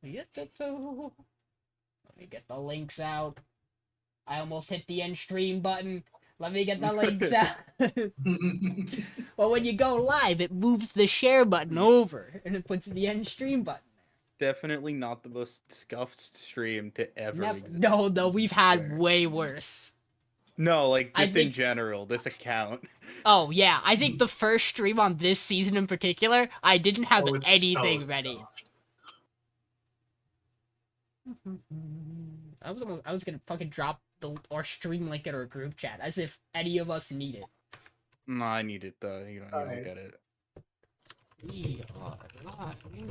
Let me get the links out. I almost hit the end stream button. Let me get the links out. Well, when you go live, it moves the share button over, and it puts the end stream button. Definitely not the most scuffed stream to ever exist. No, we've had way worse. No, like, just in general, this account. Oh, yeah, I think the first stream on this season in particular, I didn't have anything ready. I was gonna fucking drop our stream link in our group chat, as if any of us need it. No, I need it, though. You don't get it.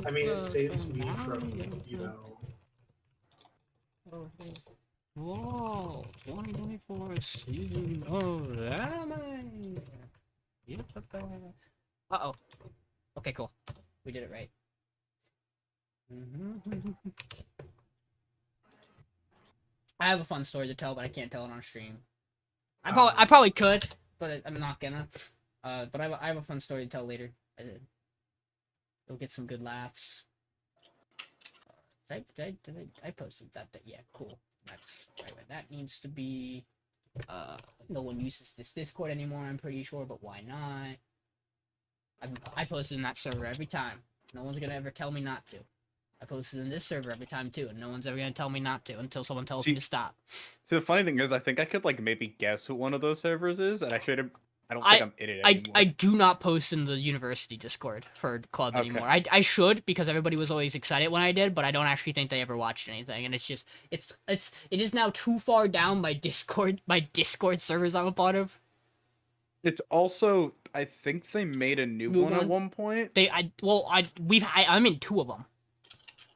I mean, it saves me from, Whoa, 2024 season of anime. Uh-oh. Okay, cool. We did it right. I have a fun story to tell, but I can't tell it on stream. I probably could, but I'm not gonna. But I have a fun story to tell later. You'll get some good laughs. I posted that. Yeah, cool. That's right. That needs to be. No one uses this Discord anymore, I'm pretty sure, but why not? I posted in that server every time. No one's gonna ever tell me not to. I posted in this server every time too, and no one's ever gonna tell me not to until someone tells me to stop. So the funny thing is, I think I could like maybe guess what one of those servers is, and I should have. I don't think I'm in it anymore. I do not post in the university Discord for the club anymore. I should, because everybody was always excited when I did, but I don't actually think they ever watched anything, and it's just it is now too far down my Discord servers I'm a part of. It's also, I think they made a new one at one point. I'm in two of them.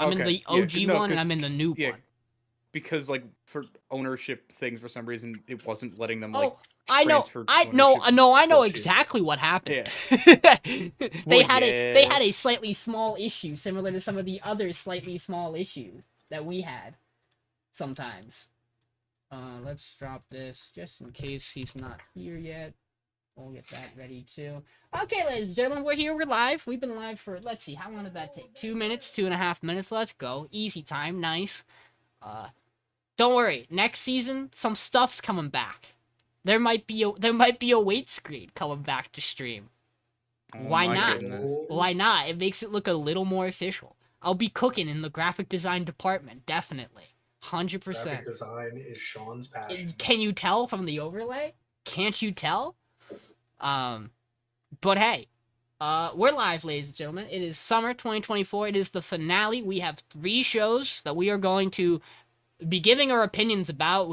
I'm in the OG one, and I'm in the new one. Because like for ownership things, for some reason it wasn't letting them I know exactly what happened. Yeah. They had a slightly small issue similar to some of the other slightly small issues that we had sometimes. Let's drop this just in case he's not here yet. We'll get that ready too. Okay, ladies and gentlemen, we're here. We're live. We've been live for, let's see, how long did that take? 2 minutes, 2.5 minutes. Let's go. Easy time. Nice. Don't worry. Next season, some stuff's coming back. There might be a wait screen coming back to stream. Why not? Goodness. Why not? It makes it look a little more official. I'll be cooking in the graphic design department, definitely. 100%. Graphic design is Sean's passion. Can you tell from the overlay? Can't you tell? But hey, we're live, ladies and gentlemen. It is summer 2024. It is the finale. We have 3 shows that we are going to be giving our opinions about.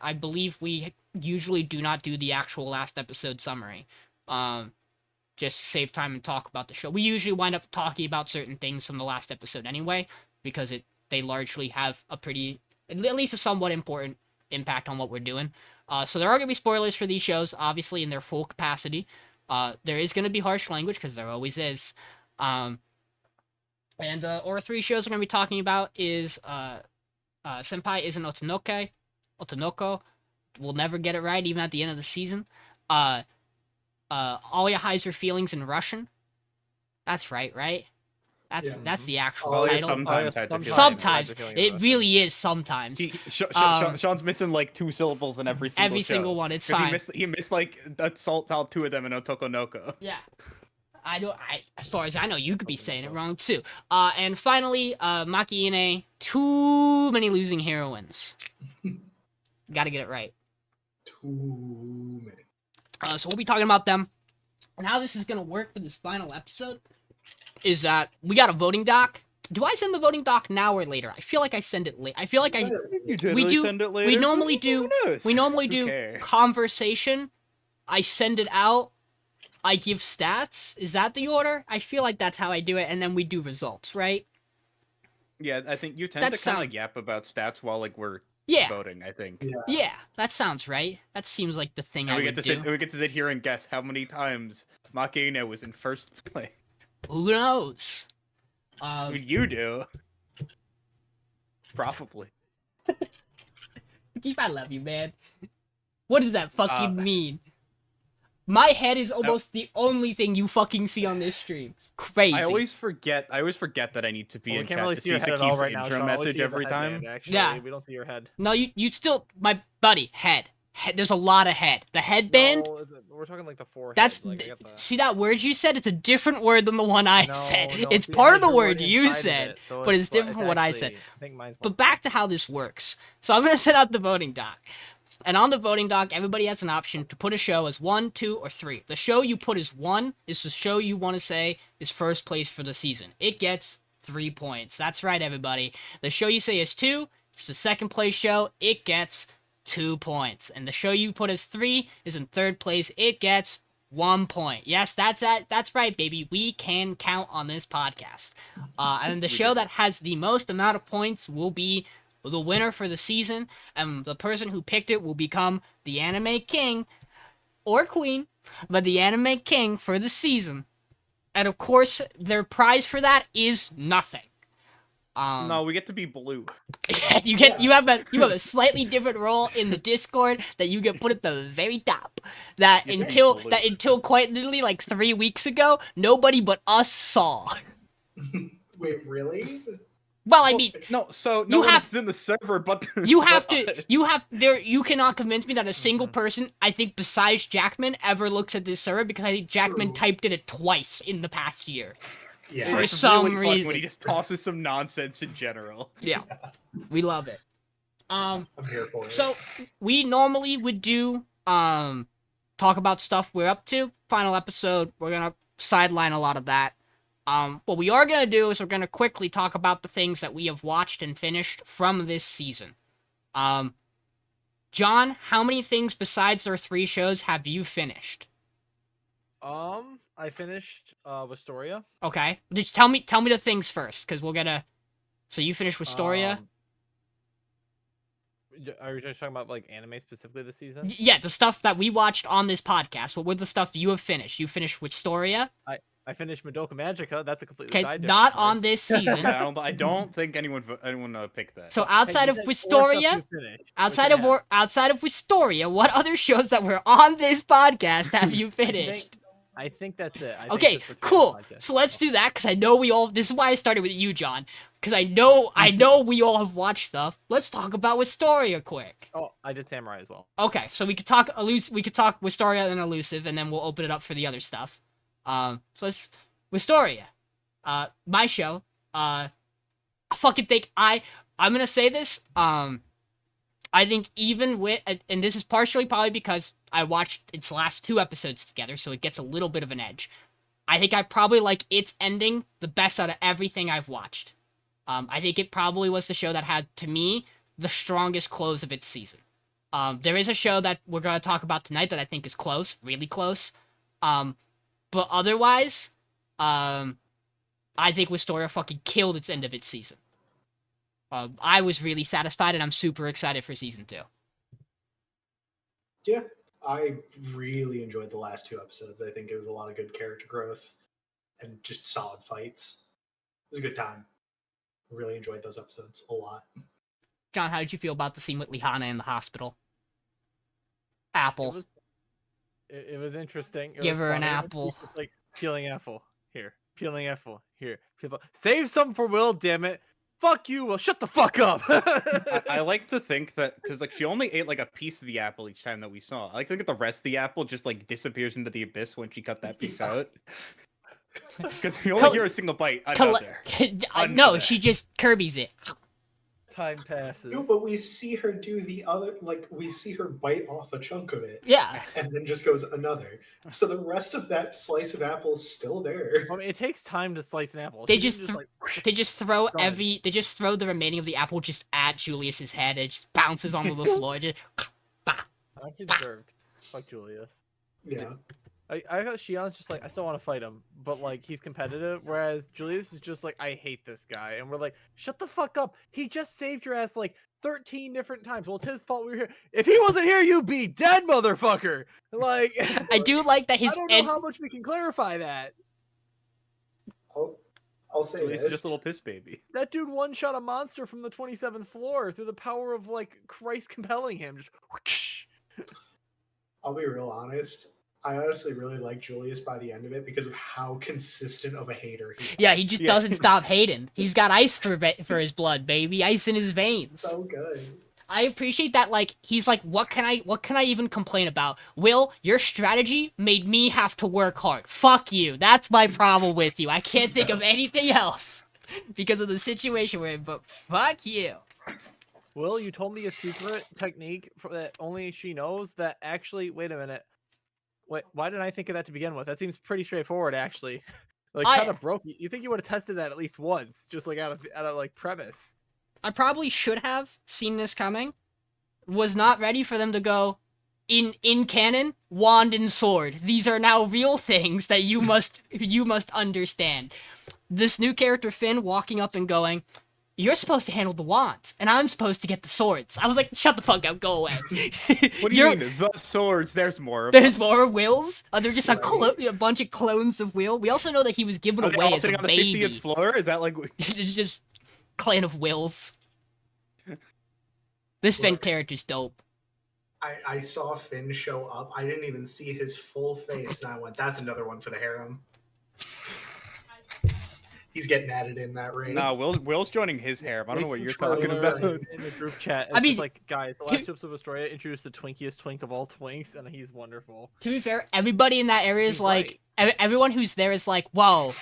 I believe we usually do not do the actual last episode summary. Just to save time and talk about the show. We usually wind up talking about certain things from the last episode anyway, because they largely have a pretty, at least a somewhat important impact on what we're doing. So there are going to be spoilers for these shows, obviously, in their full capacity. There is going to be harsh language, because there always is. And our 3 shows we're going to be talking about is Senpai is an Otokonoko. We'll never get it right, even at the end of the season. Alya hides her feelings in Russian. That's right? That's the actual title. Sometimes. It really is sometimes. Sean's missing like 2 syllables in every single one. It's fine. He missed like all 2 of them in Otokonoko. Yeah. As far as I know, you could be saying it wrong too. And finally, Makeine, too many losing heroines. Gotta get it right. Too many. So we'll be talking about them. And how this is gonna work for this final episode is that we got a voting doc. Do I send the voting doc now or later? I feel like I send it late. I feel like send it later. We normally do conversation. I send it out. I give stats. Is that the order? I feel like that's how I do it, and then we do results, right? Yeah, I think you tend to kind of yap about stats while like we're voting, I think. Yeah, that sounds right. That seems like the thing I would do. We get to sit here and guess how many times Makeine was in first place. Who knows? You do. Probably. Keep, I love you, man. What does that fucking mean? My head is almost the only thing you fucking see on this stream. Crazy. I always forget that I need to be Well, we in can't chat really to see see your head at all Sakib's right now, intro Sean. All we message see is a every headband, time. Actually, Yeah. we don't see your head. No, you still, my buddy, head. There's a lot of head. The headband. No, we're talking like the forehead. That's like, I got the... see that word you said. It's a different word than the one I said. No, It's see, part it of the has your word you inside of said, it, so but it's different from what I actually- said. I think mine's more But back to how this works. So I'm gonna set out the voting doc, and on the voting doc, everybody has an option to put a show as 1, 2, or 3. The show you put as 1 is the show you want to say is first place for the season. It gets 3 points. That's right, everybody. The show you say is 2 is the second place show. It gets 2 points. And the show you put as 3 is in third place. It gets 1 point. Yes, that's right, baby. We can count on this podcast. And the show that has the most amount of points will be the winner for the season, and the person who picked it will become the anime king or queen, but the anime king for the season. And of course, their prize for that is nothing. No, we get to be blue. You have a slightly different role in the Discord that you get put at the very top. That until quite literally like 3 weeks ago, nobody but us saw. Wait, really? Well, I mean, No, so you no one have- is in the server, but you have but to us. you cannot convince me that a single person, I think besides Jackman, ever looks at this server, because I think Jackman True. typed it twice in the past year. Yeah. For It's some really fun reason. when he just tosses some nonsense in general. Yeah. We love it. I'm here for it. So we normally would do talk about stuff we're up to. Final episode, we're gonna sideline a lot of that. What we are gonna do is we're gonna quickly talk about the things that we have watched and finished from this season. John, how many things besides our 3 shows have you finished? I finished Wistoria. Okay, just tell me the things first, because we're gonna. So you finished Wistoria? Are you just talking about like anime specifically this season? Yeah, the stuff that we watched on this podcast. What were the stuff you have finished? You finished Wistoria? I finished Madoka Magica. That's a completely Okay, side not difference, on this season. I don't think anyone picked that. So right? outside of You said 4 stuff Wistoria, you finished. outside of Wistoria, what other shows that were on this podcast have you finished? I think that's it. I think Okay, that's what you're cool. on the podcast. So let's do that, because I know we all. This is why I started with you, John, because I know we all have watched stuff. Let's talk about Wistoria quick. Oh, I did Samurai as well. Okay, so we could talk Wistoria and Elusive, and then we'll open it up for the other stuff. So let's Wistoria. My show. I fucking think I'm gonna say this. I think even with, and this is partially probably because I watched its last 2 episodes together, so it gets a little bit of an edge. I think I probably like its ending the best out of everything I've watched. I think it probably was the show that had, to me, the strongest close of its season. There is a show that we're going to talk about tonight that I think is close, really close. But otherwise, I think Wistoria fucking killed its end of its season. I was really satisfied, and I'm super excited for season 2. Yeah, I really enjoyed the last 2 episodes. I think it was a lot of good character growth and just solid fights. It was a good time. Really enjoyed those episodes a lot. John, how did you feel about the scene with Lihana in the hospital? Apple. It was interesting. It Give was her an funny. apple. She's just like peeling apple here, peeling apple here. Save some for Will, damn it. Fuck you, Will. Shut the fuck up. I like to think that because like she only ate like a piece of the apple each time that we saw. I like to think that the rest of the apple just like disappears into the abyss when she cut that piece out. Because you only hear a single bite. Another. No, she just Kirby's it. Time passes. No, but we see her do the other, like, we see her bite off a chunk of it. Yeah. And then just goes another. So the rest of that slice of apple is still there. I mean, it takes time to slice an apple. They She just didn't They just throw Done. They just throw the remaining of the apple just at Julius's head. It just bounces onto the floor. Just, bah. Honestly deserved. Fuck Julius. Yeah. I thought Shion's just like, I still want to fight him, but like he's competitive, whereas Julius is just like, I hate this guy, and we're like, shut the fuck up. He just saved your ass like 13 different times. Well, it's his fault we were here. If he wasn't here, you'd be dead, motherfucker. Like, I do like that I his don't know end. how much we can clarify that. I'll say Julius this. is just a little piss baby. That dude one-shot a monster from the 27th floor through the power of like Christ compelling him. Just whoosh. I'll be real honest. I honestly really like Julius by the end of it because of how consistent of a hater he is. Yeah, he just doesn't stop hating. He's got ice for his blood, baby. Ice in his veins. So good. I appreciate that, like, he's like, what can I even complain about? Will, your strategy made me have to work hard. Fuck you. That's my problem with you. I can't think of anything else because of the situation we're in, but fuck you. Will, you told me a secret technique that only she knows that actually, wait a minute. Wait, why didn't I think of that to begin with? That seems pretty straightforward, actually. Like, kind of broke. You think you would have tested that at least once, just like out of like premise. I probably should have seen this coming. Was not ready for them to go, in canon, wand and sword. These are now real things that you must understand. This new character Finn walking up and going, you're supposed to handle the wands, and I'm supposed to get the swords. I was like, shut the fuck up, go away. What do you mean, the swords? There's more. There's more Wills? They're just a bunch of clones of Will. We also know that he was given Are they away all as a sitting on the baby. 50th floor? Is that like... It's just clan of Wills. This Finn Look. character's dope. I saw Finn show up. I didn't even see his full face, and I went, "That's another one for the harem." He's getting added in that raid. No, Will's joining his harem. I don't know what you're Mason talking Troller about. in the group chat. I It's mean, just like, guys, the last episode of Astoria introduced the twinkiest twink of all twinks, and he's wonderful. To be fair, everybody in that area is He's like, everyone who's there is like, whoa,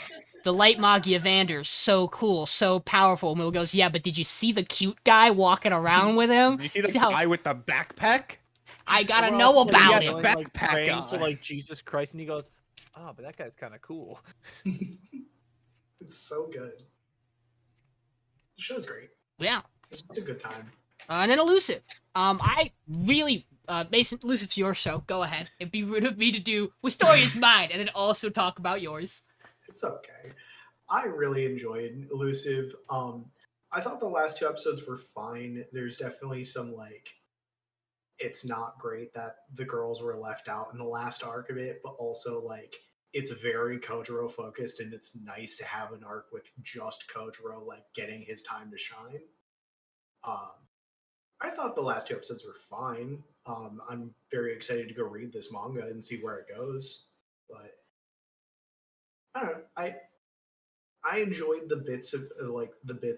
the light Magi Evander's so cool, so powerful. And Will goes, yeah, but did you see the cute guy walking around with him? You see the how- guy with the backpack? I gotta We're know also about yeah, him. the like, backpack praying guy. to like Jesus Christ, and he goes, "Oh, but that guy's kind of cool." It's so good. The show's great. Yeah. It's a good time. And then Elusive. I really, Mason, Elusive's your show. Go ahead. It'd be rude of me to do, well, story is mine, and then also talk about yours. It's okay. I really enjoyed Elusive. I thought the last two episodes were fine. There's definitely some like, it's not great that the girls were left out in the last arc of it, but also like it's very Kojiro focused, and it's nice to have an arc with just Kojiro like getting his time to shine. I thought the last two episodes were fine. I'm very excited to go read this manga and see where it goes. But I don't know. I enjoyed the bits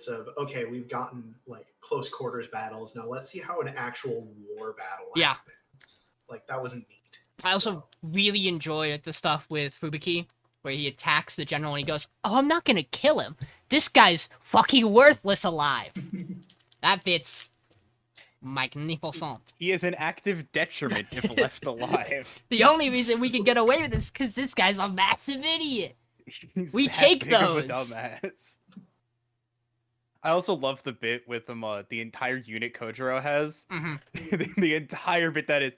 of okay, we've gotten like close quarters battles. Now let's see how an actual war battle happens. Like that was neat. I also really enjoy the stuff with Fubuki, where he attacks the general and he goes, oh, I'm not gonna kill him. This guy's fucking worthless alive. That bit's magnificent. He is an active detriment if left alive. The only reason we can get away with this is because this guy's a massive idiot. He's We that take big of a those. dumbass. I also love the bit with the entire unit Kojiro has. Mm-hmm. The entire bit that is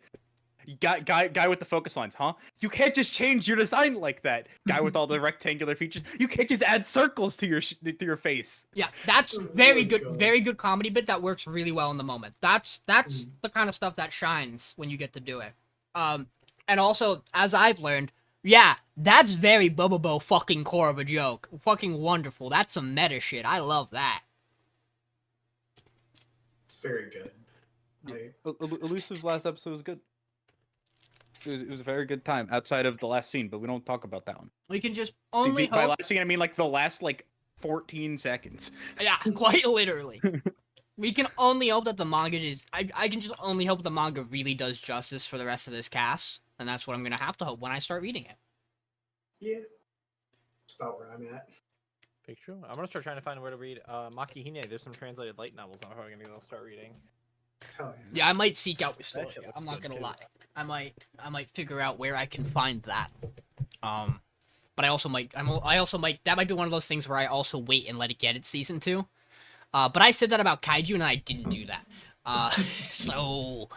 guy with the focus lines, huh? You can't just change your design like that. Guy with all the rectangular features. You can't just add circles to your face. Yeah, that's very good comedy bit that works really well in the moment. That's the kind of stuff that shines when you get to do it. And also, as I've learned, yeah, that's very Bobobo fucking core of a joke. Fucking wonderful. That's some meta shit. I love that. It's very good. Elusive's last episode was good. It was a very good time outside of the last scene, but we don't talk about that one. We can just only By hope... last scene, I mean like the last 14 seconds. Yeah, quite literally. We can only hope that the manga is... I can just only hope the manga really does justice for the rest of this cast, and that's what I'm gonna have to hope when I start reading it. Yeah. That's about where I'm at. Picture. I'm gonna start trying to find where to read Makeine. There's some translated light novels I'm probably gonna go start reading. Hell yeah. Yeah, I might seek out shit Restoria. looks I'm not good, gonna too. lie. I might figure out where I can find that. But I also might that might be one of those things where I also wait and let it get its season 2. But I said that about Kaiju and I didn't do that. So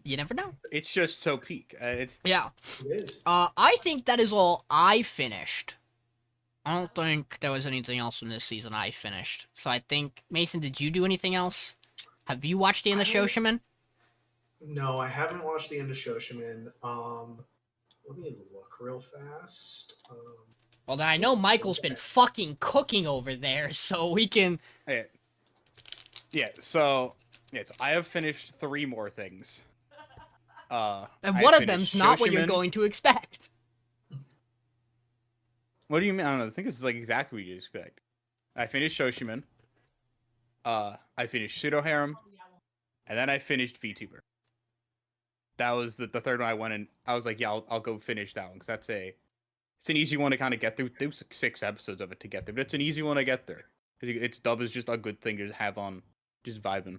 you never know. It's just so peak. Yeah. It is. I think that is all I finished. I don't think there was anything else in this season I finished. So I think, Mason, did you do anything else? Have you watched the end of Shoshiman? No, I haven't watched the end of Shoshiman. Let me look real fast. Well, then I know Michael's been fucking cooking over there, so we can... So I have finished 3 more things. And I one of finished them's not what you're Shoshiman. going to expect. What do you mean? I don't know. I think this is like exactly what you expect. I finished Shoshiman. I finished Pseudo Harem, and then I finished VTuber. That was the third one I went and I was like, yeah, I'll go finish that one because it's an easy one to kind of get through. There's 6 episodes of it to get through, but it's an easy one to get there. Its dub is just a good thing to have on, just vibing.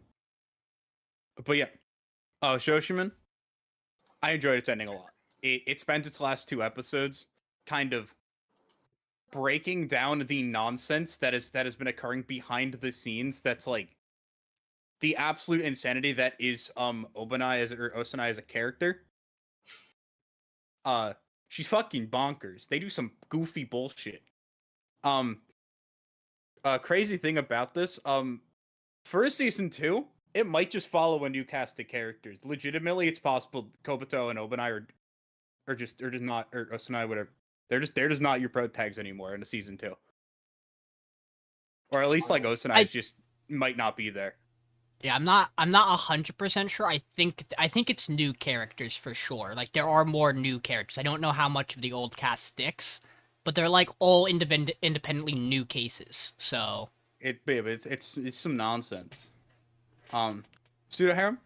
But yeah, Shoshiman, I enjoyed its ending a lot. It spent its last 2 episodes kind of breaking down the nonsense that has been occurring behind the scenes. That's like the absolute insanity that is Osanai as a character. She's fucking bonkers. They do some goofy bullshit. Crazy thing about this, for season 2, it might just follow a new cast of characters. Legitimately, it's possible Kobuto and Obanai are just not, or Osanai, whatever. They're just not your pro tags anymore in the season 2. Or at least like Osanai just might not be there. Yeah, I'm not 100% sure. I think it's new characters for sure. Like there are more new characters. I don't know how much of the old cast sticks, but they're like all independently new cases. So It's some nonsense. Pseudo Harem,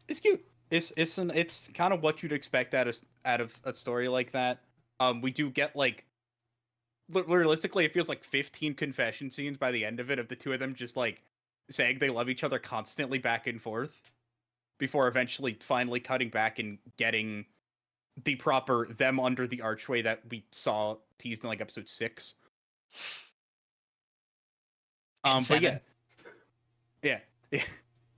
it's cute. It's kind of what you'd expect out of a story like that. We do get like realistically, it feels like 15 confession scenes by the end of it, of the two of them just like saying they love each other constantly back and forth before eventually finally cutting back and getting the proper them under the archway that we saw teased in like episode 6. But yeah,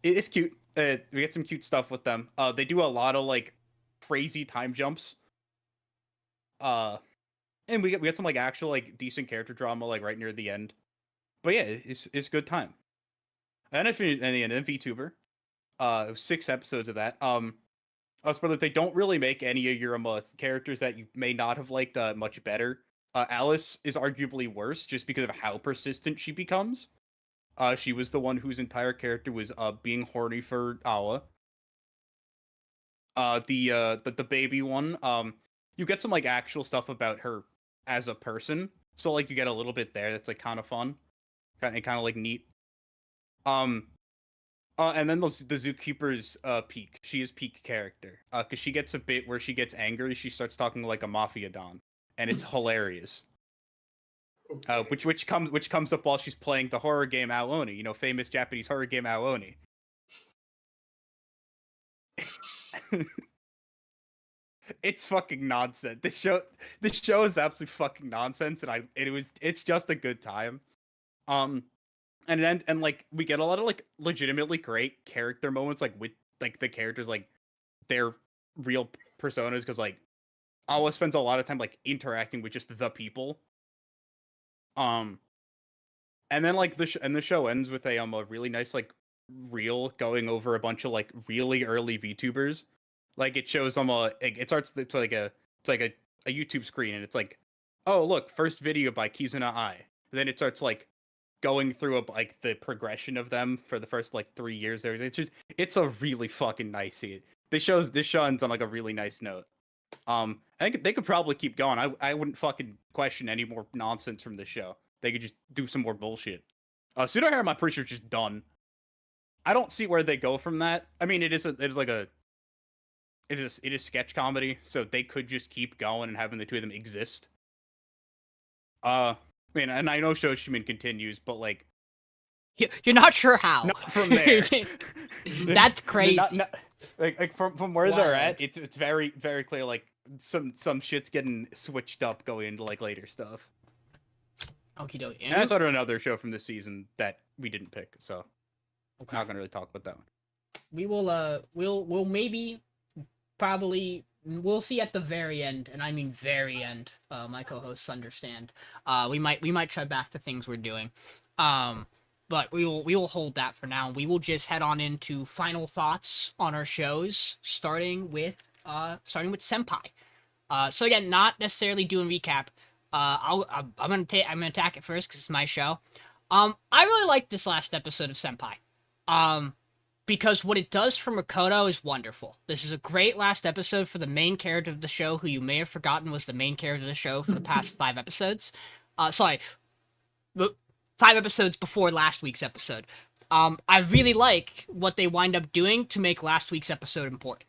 it's cute. We get some cute stuff with them. They do a lot of like crazy time jumps. And we get some like actual like decent character drama like right near the end. But yeah, it's good time. And then VTuber, 6 episodes of that. Spoiler, they don't really make any of your characters that you may not have liked much better. Alice is arguably worse just because of how persistent she becomes. She was the one whose entire character was being horny for Awa. The baby one, you get some like actual stuff about her as a person. So like you get a little bit there that's like kind of fun, kind of like neat. And then the Zookeeper's peak. She is peak character. Because she gets a bit where she gets angry. She starts talking like a mafia don, and it's hilarious. Okay. Which comes up while she's playing the horror game Aoni. You know, famous Japanese horror game Aoni. It's fucking nonsense. This show is absolutely fucking nonsense, and it's just a good time. And like we get a lot of like legitimately great character moments, like with like the characters, like their real personas, because like Awa spends a lot of time like interacting with just the people. And then like the show ends with a really nice like reel going over a bunch of like really early VTubers. Like it shows them it starts it's like a YouTube screen, and it's like, oh look, first video by Kizuna Ai. And then it starts like going through like the progression of them for the first like 3 years there. It's a really fucking nice scene. This show ends on like a really nice note. I think they could probably keep going. I wouldn't fucking question any more nonsense from this show. They could just do some more bullshit. Pseudo Harem, I'm pretty sure, is just done. I don't see where they go from that. I mean, it is sketch comedy, so they could just keep going and having the two of them exist. I mean, and I know Shoshiman continues, but like, you're not sure how. not from there. That's crazy. Like from where they're at, it's very very clear. Like some shit's getting switched up going into like later stuff. Okie dokie. And I started another show from this season that we didn't pick, so I'm not gonna really talk about that one. We will we'll maybe probably we'll see at the very end, and I mean very end. My co-hosts understand. We might try back to things we're doing. But we will hold that for now. We will just head on into final thoughts on our shows, starting with Senpai. So again, not necessarily doing recap. I'm gonna attack it first because it's my show. I really liked this last episode of Senpai. because what it does for Makoto is wonderful. This is a great last episode for the main character of the show, who you may have forgotten was the main character of the show for the past 5 episodes. Sorry, 5 episodes before last week's episode. I really like what they wind up doing to make last week's episode important.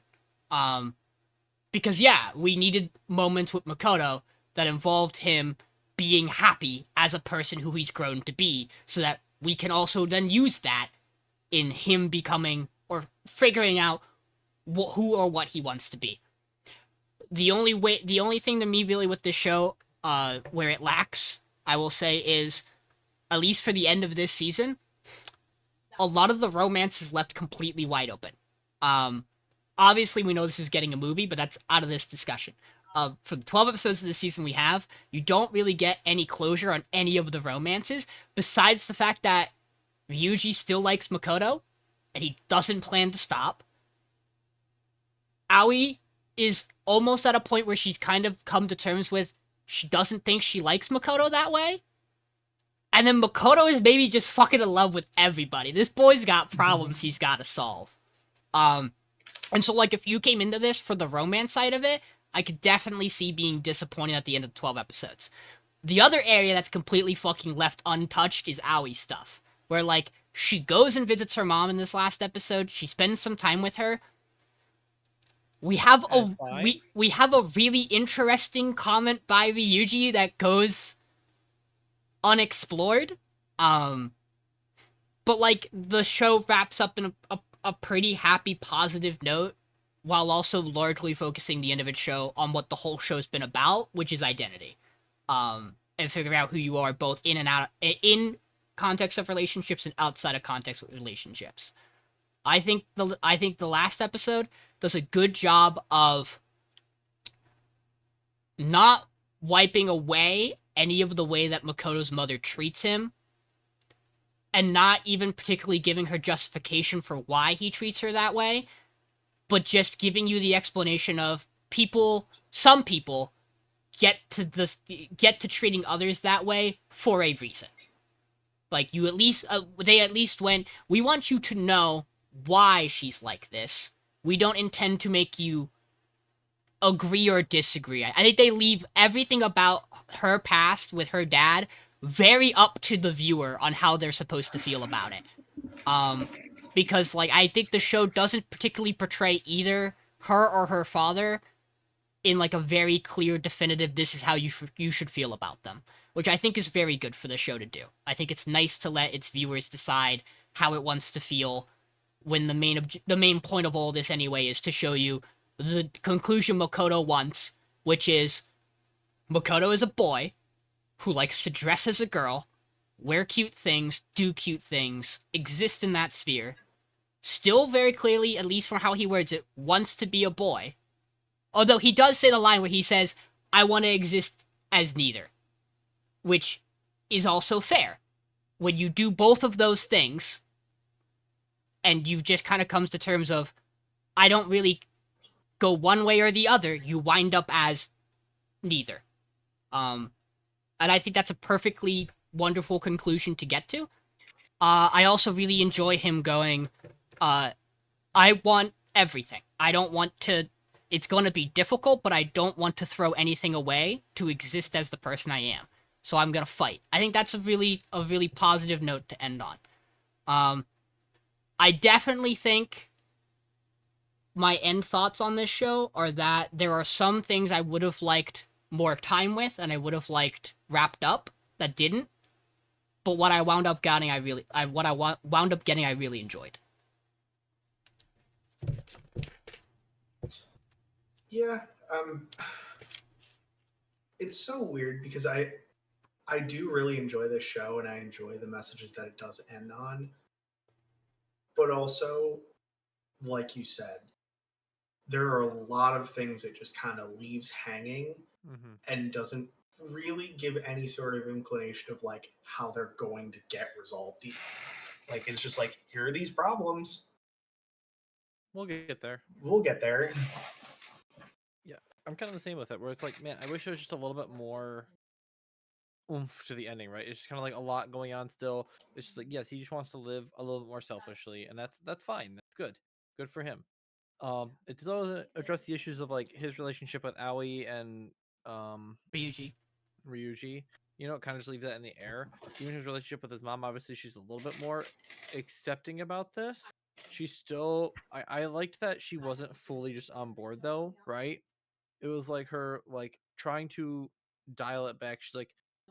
Because yeah, we needed moments with Makoto that involved him being happy as a person who he's grown to be, so that we can also then use that in him becoming or figuring out who or what he wants to be. The only thing to me really with this show, where it lacks, I will say, is, at least for the end of this season, a lot of the romance is left completely wide open. Obviously we know this is getting a movie, but that's out of this discussion. For the 12 episodes of this season we have, you don't really get any closure on any of the romances, besides the fact that Ryuji still likes Makoto, and he doesn't plan to stop. Aoi is almost at a point where she's kind of come to terms with she doesn't think she likes Makoto that way. And then Makoto is maybe just fucking in love with everybody. This boy's got problems he's got to solve. And so, like, if you came into this for the romance side of it, I could definitely see being disappointed at the end of the 12 episodes. The other area that's completely fucking left untouched is Aoi's stuff. Where, like, she goes and visits her mom in this last episode. She spends some time with her. We have we have a really interesting comment by Ryuji that goes unexplored. But, like, the show wraps up in a pretty happy, positive note, while also largely focusing the end of its show on what the whole show's been about, which is identity. And figuring out who you are both in and out, in context of relationships and outside of context with relationships. I think the last episode does a good job of not wiping away any of the way that Makoto's mother treats him, and not even particularly giving her justification for why he treats her that way, but just giving you the explanation of some people get to treating others that way for a reason. Like, they at least went, we want you to know why she's like this. We don't intend to make you agree or disagree. I think they leave everything about her past with her dad very up to the viewer on how they're supposed to feel about it. Because, like, I think the show doesn't particularly portray either her or her father in, like, a very clear, definitive, this is how you should feel about them. Which I think is very good for the show to do. I think it's nice to let its viewers decide how it wants to feel, when the main point of all this anyway is to show you the conclusion Makoto wants, which is Makoto is a boy who likes to dress as a girl, wear cute things, do cute things, exist in that sphere, still very clearly, at least from how he words it, wants to be a boy. Although he does say the line where he says, I want to exist as neither. Which is also fair. When you do both of those things, and you just kind of comes to terms of, I don't really go one way or the other, you wind up as neither. And I think that's a perfectly wonderful conclusion to get to. I also really enjoy him going, I want everything. I don't want to... It's going to be difficult, but I don't want to throw anything away to exist as the person I am. So I'm going to fight. I think that's a really positive note to end on. I definitely think my end thoughts on this show are that there are some things I would have liked more time with, and I would have liked wrapped up that didn't. But what I wound up getting, I really enjoyed. Yeah, it's so weird because I do really enjoy this show and I enjoy the messages that it does end on. But also, like you said, there are a lot of things it just kind of leaves hanging and doesn't really give any sort of inclination of like how they're going to get resolved. Like, it's just like, here are these problems. We'll get there. We'll get there. Yeah, I'm kind of the same with it, where it's like, man, I wish there was just a little bit more oomph to the ending, right? It's just kind of like a lot going on still. It's just like, yes, he just wants to live a little bit more selfishly, and that's fine. That's good. Good for him. It doesn't address the issues of like his relationship with Aoi and Ryuji. Ryuji. You know, it kind of just leaves that in the air. Even his relationship with his mom, obviously, she's a little bit more accepting about this. She's still. I liked that she wasn't fully just on board though, right? It was like her like trying to dial it back. She's like,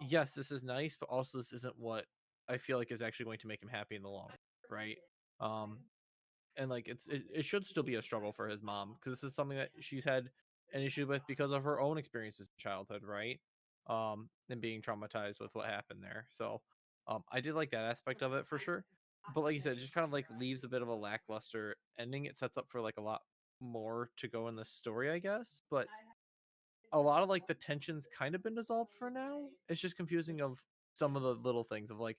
yes, this is nice, but also this isn't what I feel like is actually going to make him happy in the long run, right? And like it should still be a struggle for his mom because this is something that she's had an issue with because of her own experiences in childhood, right? And being traumatized with what happened there. So I did like that aspect of it for sure. But like you said, it just kind of like leaves a bit of a lackluster ending. It sets up for like a lot more to go in the story, I guess. But a lot of like the tensions kind of been dissolved for now. It's just confusing of some of the little things of like,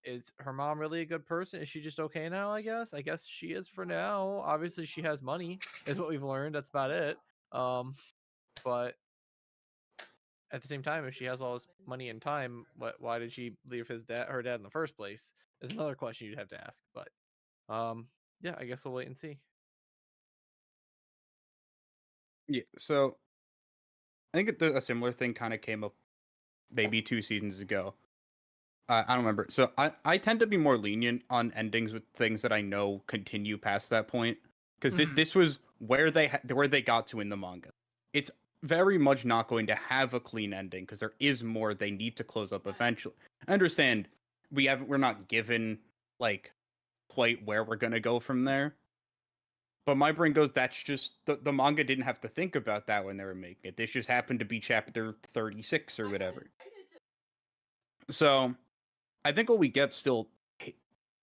is her mom really a good person? Is she just okay now? I guess she is for now. Obviously, she has money, is what we've learned. That's about it. But at the same time, if she has all this money and time, why did she leave her dad in the first place? Is another question you'd have to ask. But yeah, I guess we'll wait and see. Yeah, so I think a similar thing kind of came up maybe 2 seasons ago. I don't remember. So I tend to be more lenient on endings with things that I know continue past that point, because this was where they got to in the manga. It's very much not going to have a clean ending because there is more they need to close up eventually. I understand we're not given like quite where we're gonna go from there. But my brain goes, that's just the manga didn't have to think about that when they were making it. This just happened to be chapter 36 or whatever. So I think what we get still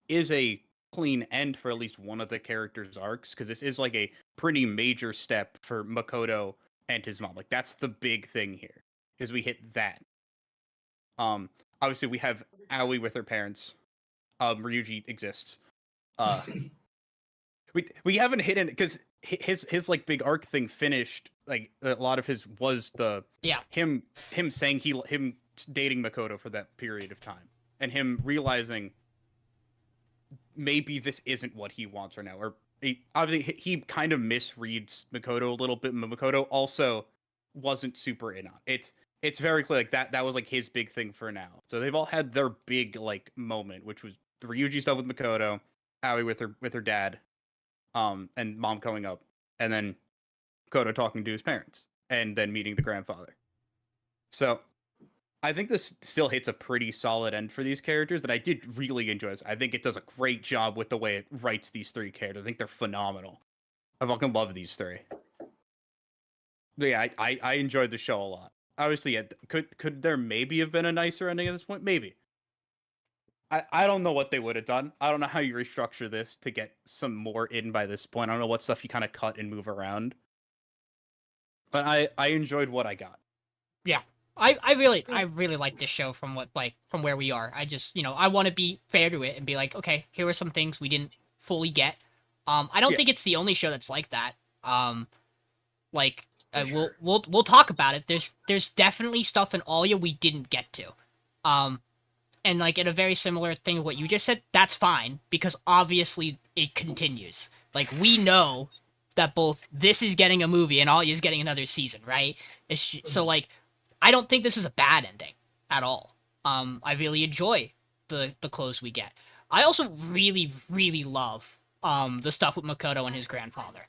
is a clean end for at least one of the characters' arcs, because this is like a pretty major step for Makoto and his mom. Like that's the big thing here, is we hit that. Obviously we have Aoi with her parents. Ryuji exists. We haven't hit it because his like big arc thing finished. Like a lot of his was him saying him dating Makoto for that period of time, and him realizing maybe this isn't what he wants right now. Or obviously he kind of misreads Makoto a little bit. Makoto also wasn't super in on it. It's very clear like that was like his big thing for now. So they've all had their big like moment, which was the Ryuji stuff with Makoto, Aoi with her dad, and mom coming up, and then Makoto talking to his parents, and then meeting the grandfather. So I think this still hits a pretty solid end for these characters that I did really enjoy. I think it does a great job with the way it writes these three characters. I think they're phenomenal. I fucking love these three. But yeah, I enjoyed the show a lot. Obviously, yeah, could there maybe have been a nicer ending at this point? Maybe. I don't know what they would have done. I don't know how you restructure this to get some more in by this point. I don't know what stuff you kind of cut and move around. But I enjoyed what I got. Yeah. I really like this show from where we are. I just, I want to be fair to it and be like, okay, here are some things we didn't fully get. I don't think it's the only show that's like that. Sure. We'll talk about it. There's definitely stuff in Alya we didn't get to. And like in a very similar thing to what you just said, that's fine because obviously it continues. Like we know that both this is getting a movie and Alya is getting another season, right? So like I don't think this is a bad ending at all. I really enjoy the close we get. I also really, really love the stuff with Makoto and his grandfather.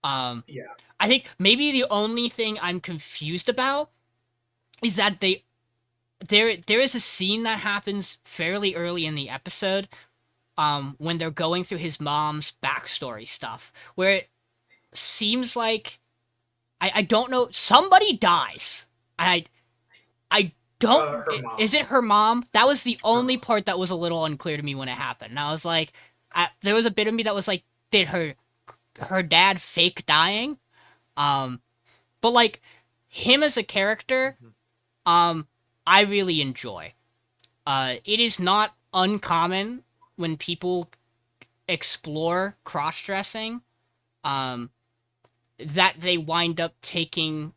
Yeah. I think maybe the only thing I'm confused about is that there is a scene that happens fairly early in the episode, when they're going through his mom's backstory stuff, where it seems like I don't know, somebody dies. I don't. Her mom. Is it her mom? That was the only part that was a little unclear to me when it happened. And I was like, there was a bit of me that was like, did her dad fake dying? But like him as a character, I really enjoy. It is not uncommon when people explore cross-dressing, that they wind up taking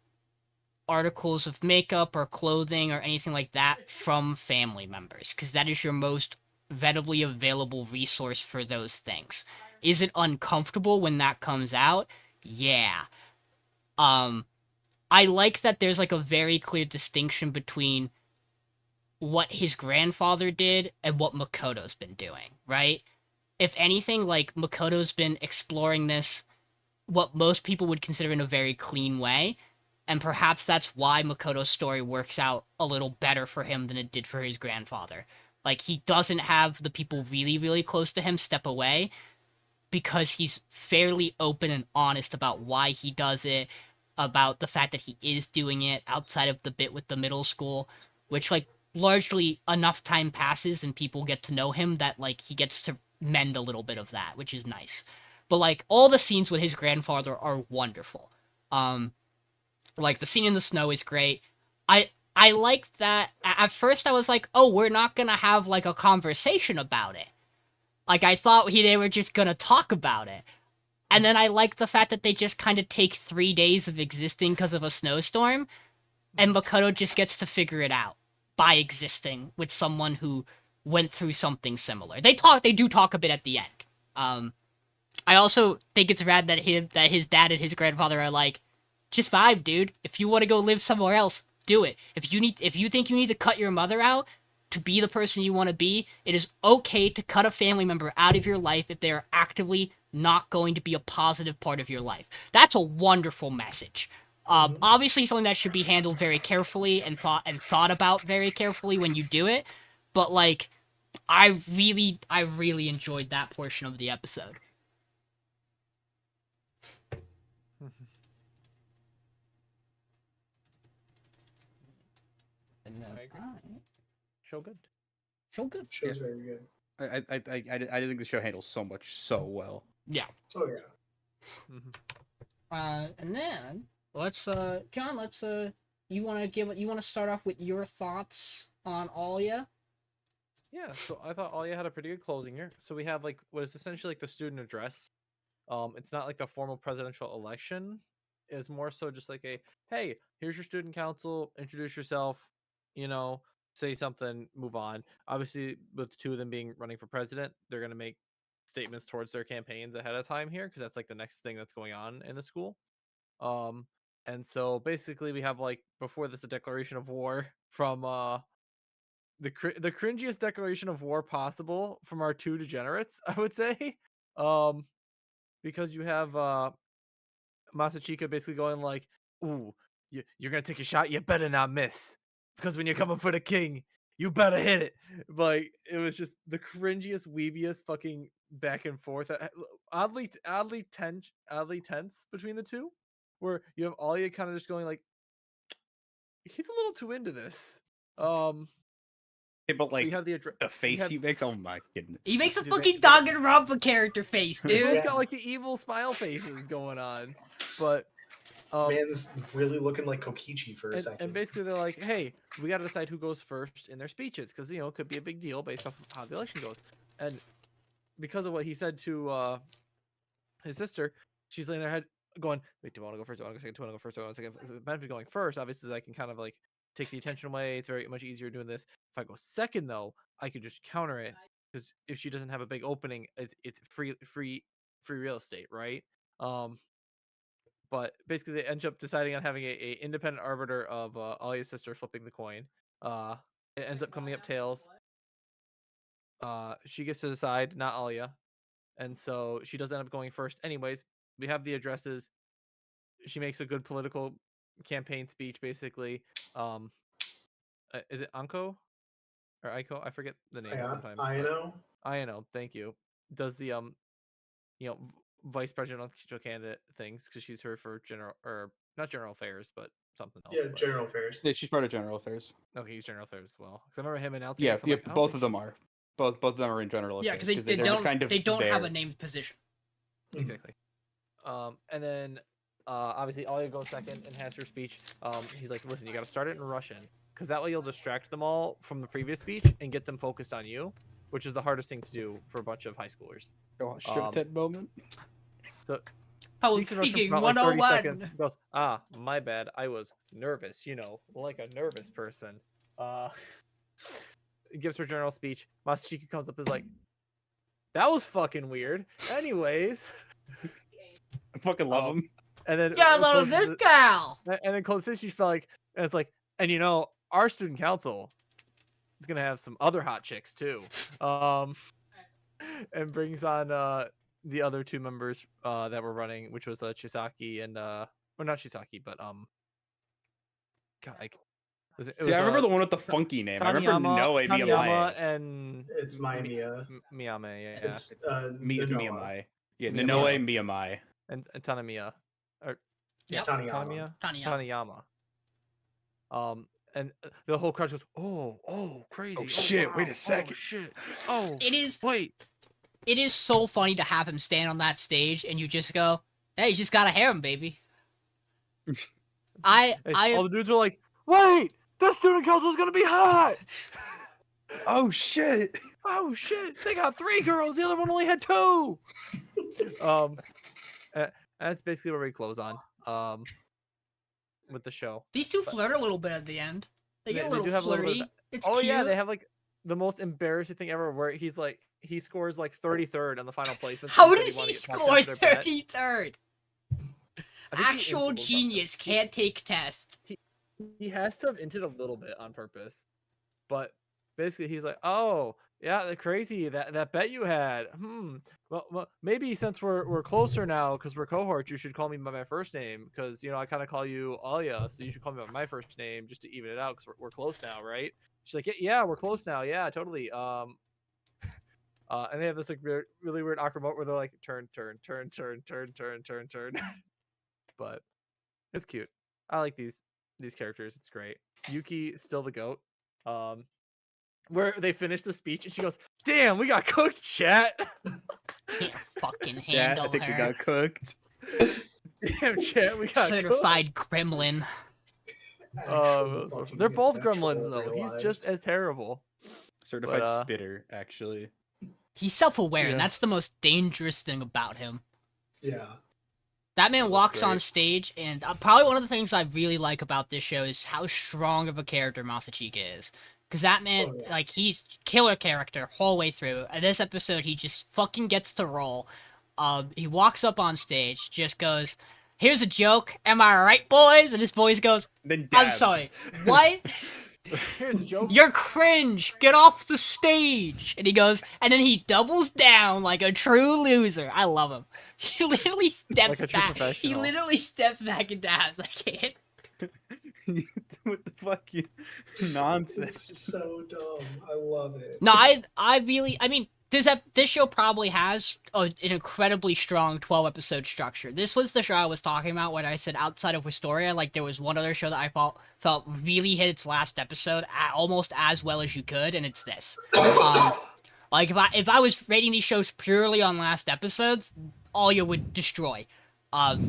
articles of makeup or clothing or anything like that from family members, because that is your most readily available resource for those things. is it uncomfortable when that comes out? Yeah. I like that there's like a very clear distinction between what his grandfather did and what Makoto's been doing, right? If anything, like Makoto's been exploring this, what most people would consider in a very clean way, and perhaps that's why Makoto's story works out a little better for him than it did for his grandfather. Like, he doesn't have the people really, really close to him step away because he's fairly open and honest about why he does it, about the fact that he is doing it outside of the bit with the middle school, which, like, largely enough time passes and people get to know him that, like, he gets to mend a little bit of that, which is nice. But, like, all the scenes with his grandfather are wonderful. Like, the scene in the snow is great. I like that. At first I was like, oh, we're not gonna have, like, a conversation about it. Like, I thought they were just gonna talk about it. And then I like the fact that they just kind of take 3 days of existing because of a snowstorm, and Makoto just gets to figure it out by existing with someone who went through something similar. They do talk a bit at the end. I also think it's rad that his dad and his grandfather are like, just vibe, dude. If you want to go live somewhere else, do it. If you think you need to cut your mother out to be the person you want to be, it is okay to cut a family member out of your life if they are actively not going to be a positive part of your life. That's a wonderful message. Obviously something that should be handled very carefully and thought about very carefully when you do it. But like, I really enjoyed that portion of the episode. And then, I agree. alright. Show good. Show good. Show's very good. I think the show handles so much so well. Yeah. Oh yeah. And then let's John, let's you want to start off with your thoughts on Alya? Yeah, so I thought Alya had a pretty good closing here. So we have like what is essentially like the student address. It's not like the formal presidential election. It's more so just like a, hey, here's your student council, introduce yourself, say something, move on. Obviously, with the two of them being running for president, they're gonna make statements towards their campaigns ahead of time here because that's like the next thing that's going on in the school. And so basically we have like before this a declaration of war from the cringiest declaration of war possible from our two degenerates, I would say. Because you have Masachika basically going like, "Ooh, you're gonna take a shot. You better not miss, because when you're coming for the king, you better hit it." Like it was just the cringiest, weebiest fucking back and forth. Oddly tense between the two, where you have Alya kind of just going like, "He's a little too into this." Yeah, but like we have the face he makes, oh my goodness. He makes a Dude, fucking Danganronpa character face, They both dude. got like the evil smile faces going on, but Man's really looking like Kokichi for a second. and basically they're like, hey, we got to decide who goes first in their speeches because it could be a big deal based off of how the election goes. And because of what he said to his sister, she's laying there head going, wait, do I want to go first? Do I want to go second? Do I want to go first? Do I want to go second? The benefit of going first, obviously, is I can kind of like take the attention away. It's very much easier doing this. If I go second, though, I could just counter it because if she doesn't have a big opening, it's free real estate, right? But basically they end up deciding on having a independent arbiter of Alya's sister flipping the coin. It ends up coming up tails. She gets to decide, not Alya, and so she does end up going first. Anyways, we have the addresses. She makes a good political campaign speech, basically. Is it Anko or Aiko? I forget the name sometimes. I know. I know. Thank you. Does the vice presidential candidate things because she's here for general or not general affairs, but something else. Yeah, general affairs. Yeah, she's part of general affairs. Okay, he's general affairs as well. Because I remember him and LTX. Yeah, I'm like, I don't both think of them she's- are. Both of them are in general Yeah, affairs. because they they're don't just kind of they don't have a there. named position. Exactly. And then obviously Alya goes second and has her speech. He's like, listen, you got to start it in Russian because that way you'll distract them all from the previous speech and get them focused on you, which is the hardest thing to do for a bunch of high schoolers. Oh, shit, that moment. So Public speaks in Russian for speaking about, like, 30 seconds. 101. He goes, my bad. I was nervous, like a nervous person. He gives her general speech. Masachika comes up and is like, That was fucking weird. Anyways, I fucking love Um, him. and then Get a load of this gal. and then closes. She's like, and it's like, and you know, our student council is gonna have some other hot chicks too. And brings on the other two members that were running, which was Chisaki and well, not Chisaki, but God, it See, I remember the one with the funky name. I remember Noe Taniyama Miyamae. and It's Maya. Miyame, yeah, It's Noah. Miyamae. Yeah, Miyamae. Noe Miyamae. and Tanamiya, or Yep. Taniyama. Taniyama. Taniyama. And the whole crowd goes, oh, crazy. Oh, shit, wait a wow, second. Oh, shit. Oh, It is so funny to have him stand on that stage and you just go, "Hey, you just gotta harem, baby." All the dudes are like, wait, the student council is gonna be hot. Oh shit! Oh shit, they got 3 girls. The other one only had 2. That's basically where we close on. With the show. These two flirt a little bit at the end. They get a They little do have a little bit flirty. of It's Oh cute. yeah, they have like the most embarrassing thing ever, where he scores like 33rd on the final placement. How does he score 33rd? Actual genius. genius can't take test. He has to have entered a little bit on purpose, but basically he's like, oh yeah, they're crazy, that bet you had. Well, maybe since we're closer now because we're cohorts, you should call me by my first name, because you know I kind of call you Alya, so you should call me by my first name just to even it out, because we're close now, right? She's like, yeah, we're close now, yeah, totally. And they have this like really weird awkward moment where they're like turn, but it's cute. I like these characters. It's great. Yuki still the goat. Where they finish the speech and she goes, "Damn, we got cooked, chat." Can't fucking Yeah, handle I think her. we got cooked. Damn, chat, we got Certified gremlin. Actual fucking they're both natural gremlins though. He's realized. just as terrible. Certified But, spitter, actually. He's self-aware, Yeah. and that's the most dangerous thing about him. Yeah. That man That was walks on great. stage, and probably one of the things I really like about this show is how strong of a character Masachika is. Because that man, Oh, yeah. like, he's killer character whole way through. And this episode, he just fucking gets to roll. He walks up on stage, just goes, "Here's a joke. Am I right, boys?" And his boys goes, Then "I'm dabs. sorry. What? Here's a joke. You're cringe. Get off the stage." And he goes, and then he doubles down like a true loser. I love him. He literally steps a true back. He professional. literally steps back and dabs. I can't. What the fuck? Nonsense. It's so dumb. I love it. No, I mean, this show probably has an incredibly strong 12-episode structure. This was the show I was talking about when I said outside of Wistoria, like there was one other show that I felt really hit its last episode almost as well as you could, and it's this. Like if I was rating these shows purely on last episodes, Alya would destroy.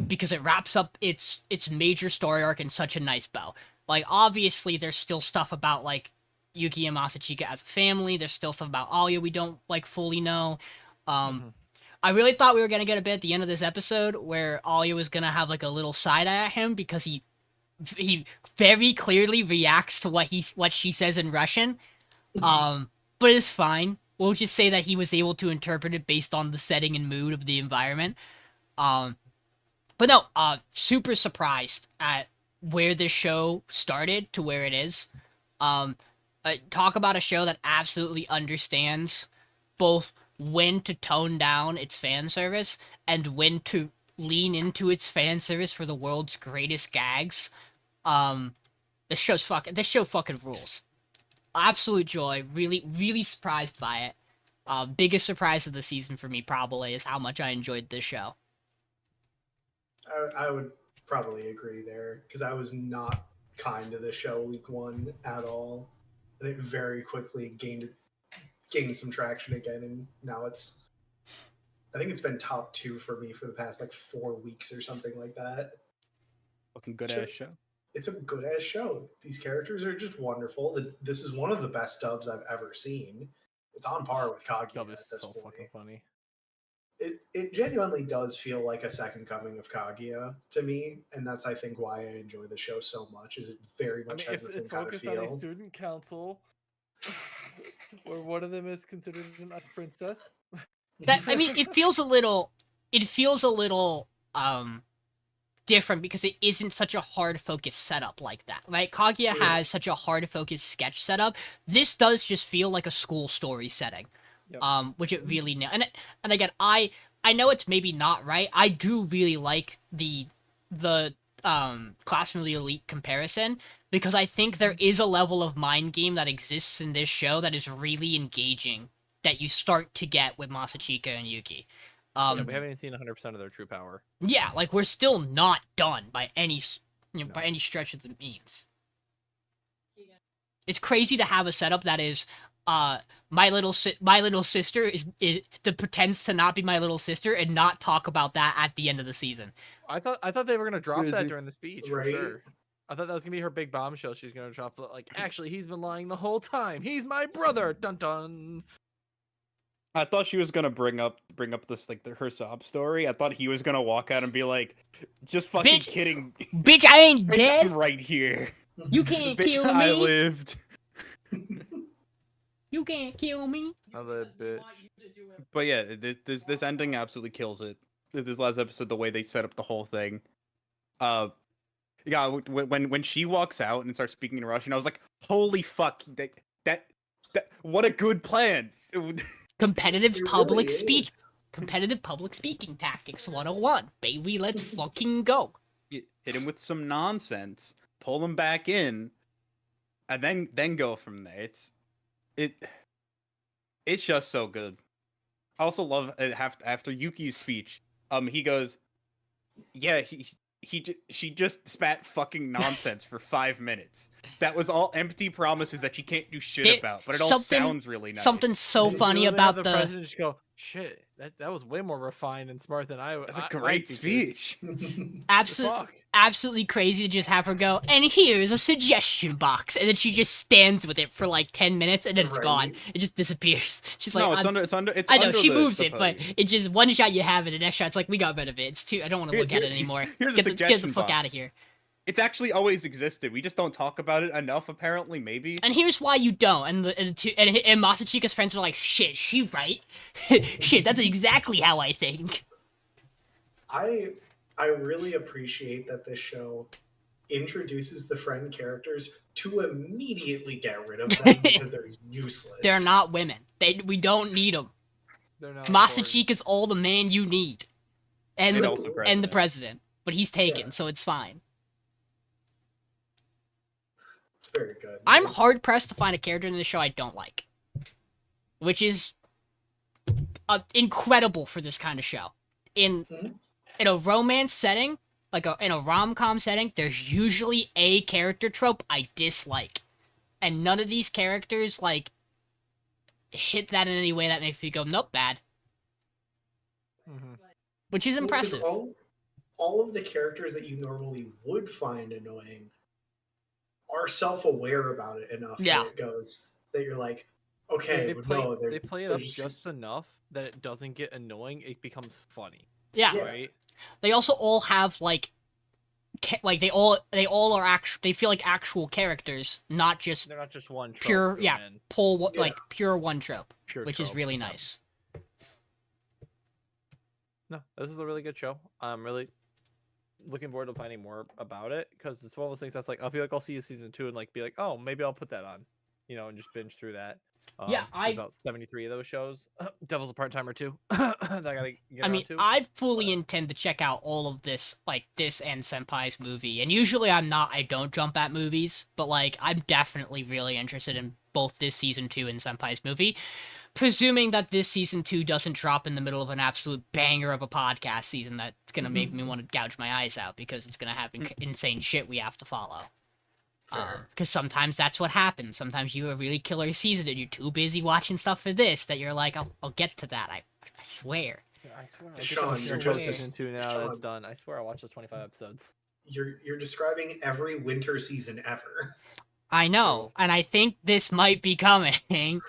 Because it wraps up its major story arc in such a nice bow. Like, obviously, there's still stuff about, like, Yuki and Masachika as a family. There's still stuff about Alya we don't, like, fully know. I really thought we were going to get a bit at the end of this episode where Alya was going to have, like, a little side eye at him because he very clearly reacts to what she says in Russian. But it's fine. We'll just say that he was able to interpret it based on the setting and mood of the environment. But no, super surprised at where this show started to where it is. Talk about a show that absolutely understands both when to tone down its fan service and when to lean into its fan service for the world's greatest gags. This show fucking rules. Absolute joy. Really, really surprised by it. Biggest surprise of the season for me probably is how much I enjoyed this show. I would probably agree there because I was not kind to the show week 1 at all, and it very quickly gained some traction again, and now I think it's been top 2 for me for the past like 4 weeks or something like that. Fucking good ass show. It's a good ass show. These characters are just wonderful. This is one of the best dubs I've ever seen. It's on par with Kaguya Dub at is this so point. fucking funny. It genuinely does feel like a second coming of Kaguya to me, and that's I think why I enjoy the show so much. Is it very much has the same it's kind of focused on a feel. student council where one of them is considered an us princess. That I mean, it feels a little different because it isn't such a hard focus setup like that, right? Kaguya has such a hard focus sketch setup. This does just feel like a school story setting, Yep. which it really and again, I know it's maybe not right. I do really like the Classroom of the Elite comparison because I think there is a level of mind game that exists in this show that is really engaging that you start to get with Masachika and Yuki. Yeah, we haven't even seen 100% of their true power. Yeah, like we're still not done by any by any stretch of the means. It's crazy to have a setup that is my little sister is that pretends to not be my little sister and not talk about that at the end of the season. I thought they were gonna drop that Crazy. during the speech Right? for sure. I thought that was gonna be her big bombshell. She's gonna drop like, actually, he's been lying the whole time. He's my brother. Dun dun. I thought she was gonna bring up this like her sob story. I thought he was gonna walk out and be like, "Just fucking Bitch- kidding, Bitch, I ain't Bitch, dead. I'm right here. You can't Bitch, kill me. I lived." You can't kill me. Another bitch. But yeah, this ending absolutely kills it. This last episode, the way they set up the whole thing. Yeah, when she walks out and starts speaking in Russian, I was like, "Holy fuck! That what a good plan!" Competitive It public really speech. is. Competitive public speaking tactics 101. Baby, let's fucking go. Hit him with some nonsense, pull him back in, and then go from there. It's just so good. I also love after Yuki's speech. He goes, "Yeah, she just spat fucking nonsense for 5 minutes. That was all empty promises that she can't do shit There- about, but it all something- sounds really nice." Something so You funny literally have about the president just go, shit. That was way more refined and smart than I. That's a my great speech is." speech. absolutely. Fuck. Absolutely crazy to just have her go, and here's a suggestion box, and then she just stands with it for like 10 minutes, and then it's Right. gone. It just disappears. She's No, like, it's I'm- under. It's I know under she the moves it, but podium. it's just one shot you have it, the next shot it's like we got rid of it. It's too. I don't want to look at it anymore. Here's a Get the suggestion fuck out of box. here. It's actually always existed. We just don't talk about it enough. Apparently, maybe. And here's why you don't. And Masachika's friends are like, shit, she right? Shit, that's exactly how I think. I really appreciate that this show introduces the friend characters to immediately get rid of them because they're useless. They're not women. We don't need them. They're not Masachika's all the man you need, and And the, also and the president. president. But he's taken, Yeah. so it's fine. It's very good. I'm hard pressed to find a character in this show I don't like, which is incredible for this kind of show. In a romance setting, in a rom-com setting, there's usually a character trope I dislike, and none of these characters hit that in any way that makes me go, nope, bad, which is Well, 'cause impressive. all of the characters that you normally would find annoying are self-aware about it enough Yeah. that it goes that you're like, okay, They play it they're up just enough that it doesn't get annoying. It becomes funny, Yeah. Yeah. right? They also all have they all are actual. They feel like actual characters, not just They're not just one trope pure. thrown Yeah, in, Yeah. pure one trope, pure which is trope, really yeah. nice. No, this is a really good show. I'm really looking forward to finding more about it because it's one of those things that's like I feel like I'll see a season 2 and be like, oh, maybe I'll put that on, and just binge through that. Yeah, there's about 73 of those shows. Devil's a part-timer too. that I gotta get I mean, around to. I fully intend to check out all of this, this and Senpai's movie. And usually I don't jump at movies, but I'm definitely really interested in both this season 2 and Senpai's movie. Presuming that this season 2 doesn't drop in the middle of an absolute banger of a podcast season that's gonna make me want to gouge my eyes out because it's gonna have insane shit we have to follow. Because sometimes that's what happens. Sometimes you have a really killer season and you're too busy watching stuff for this that you're like, I'll get to that. I swear. I swear. Sean, you're just- season 2 now. Sean. That's done. I swear I watched those 25 episodes. You're describing every winter season ever. I know, and I think this might be coming. I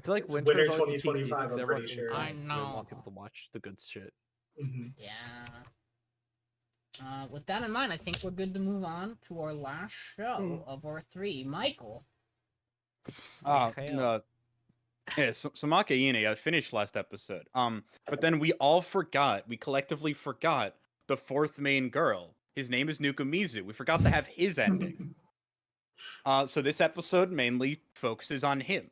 feel like It's winter winter is always the peak 2025, season 'cause I'm everyone's pretty sure. inside, I so they know. want people to watch the good shit. Mhm. Yeah. With that in mind, I think we're good to move on to our last show of our 3. Michael. Ah, Okay. no. Yeah, so Makeine finished last episode. But then we collectively forgot the fourth main girl. His name is Nukumizu. We forgot to have his ending. So this episode mainly focuses on him.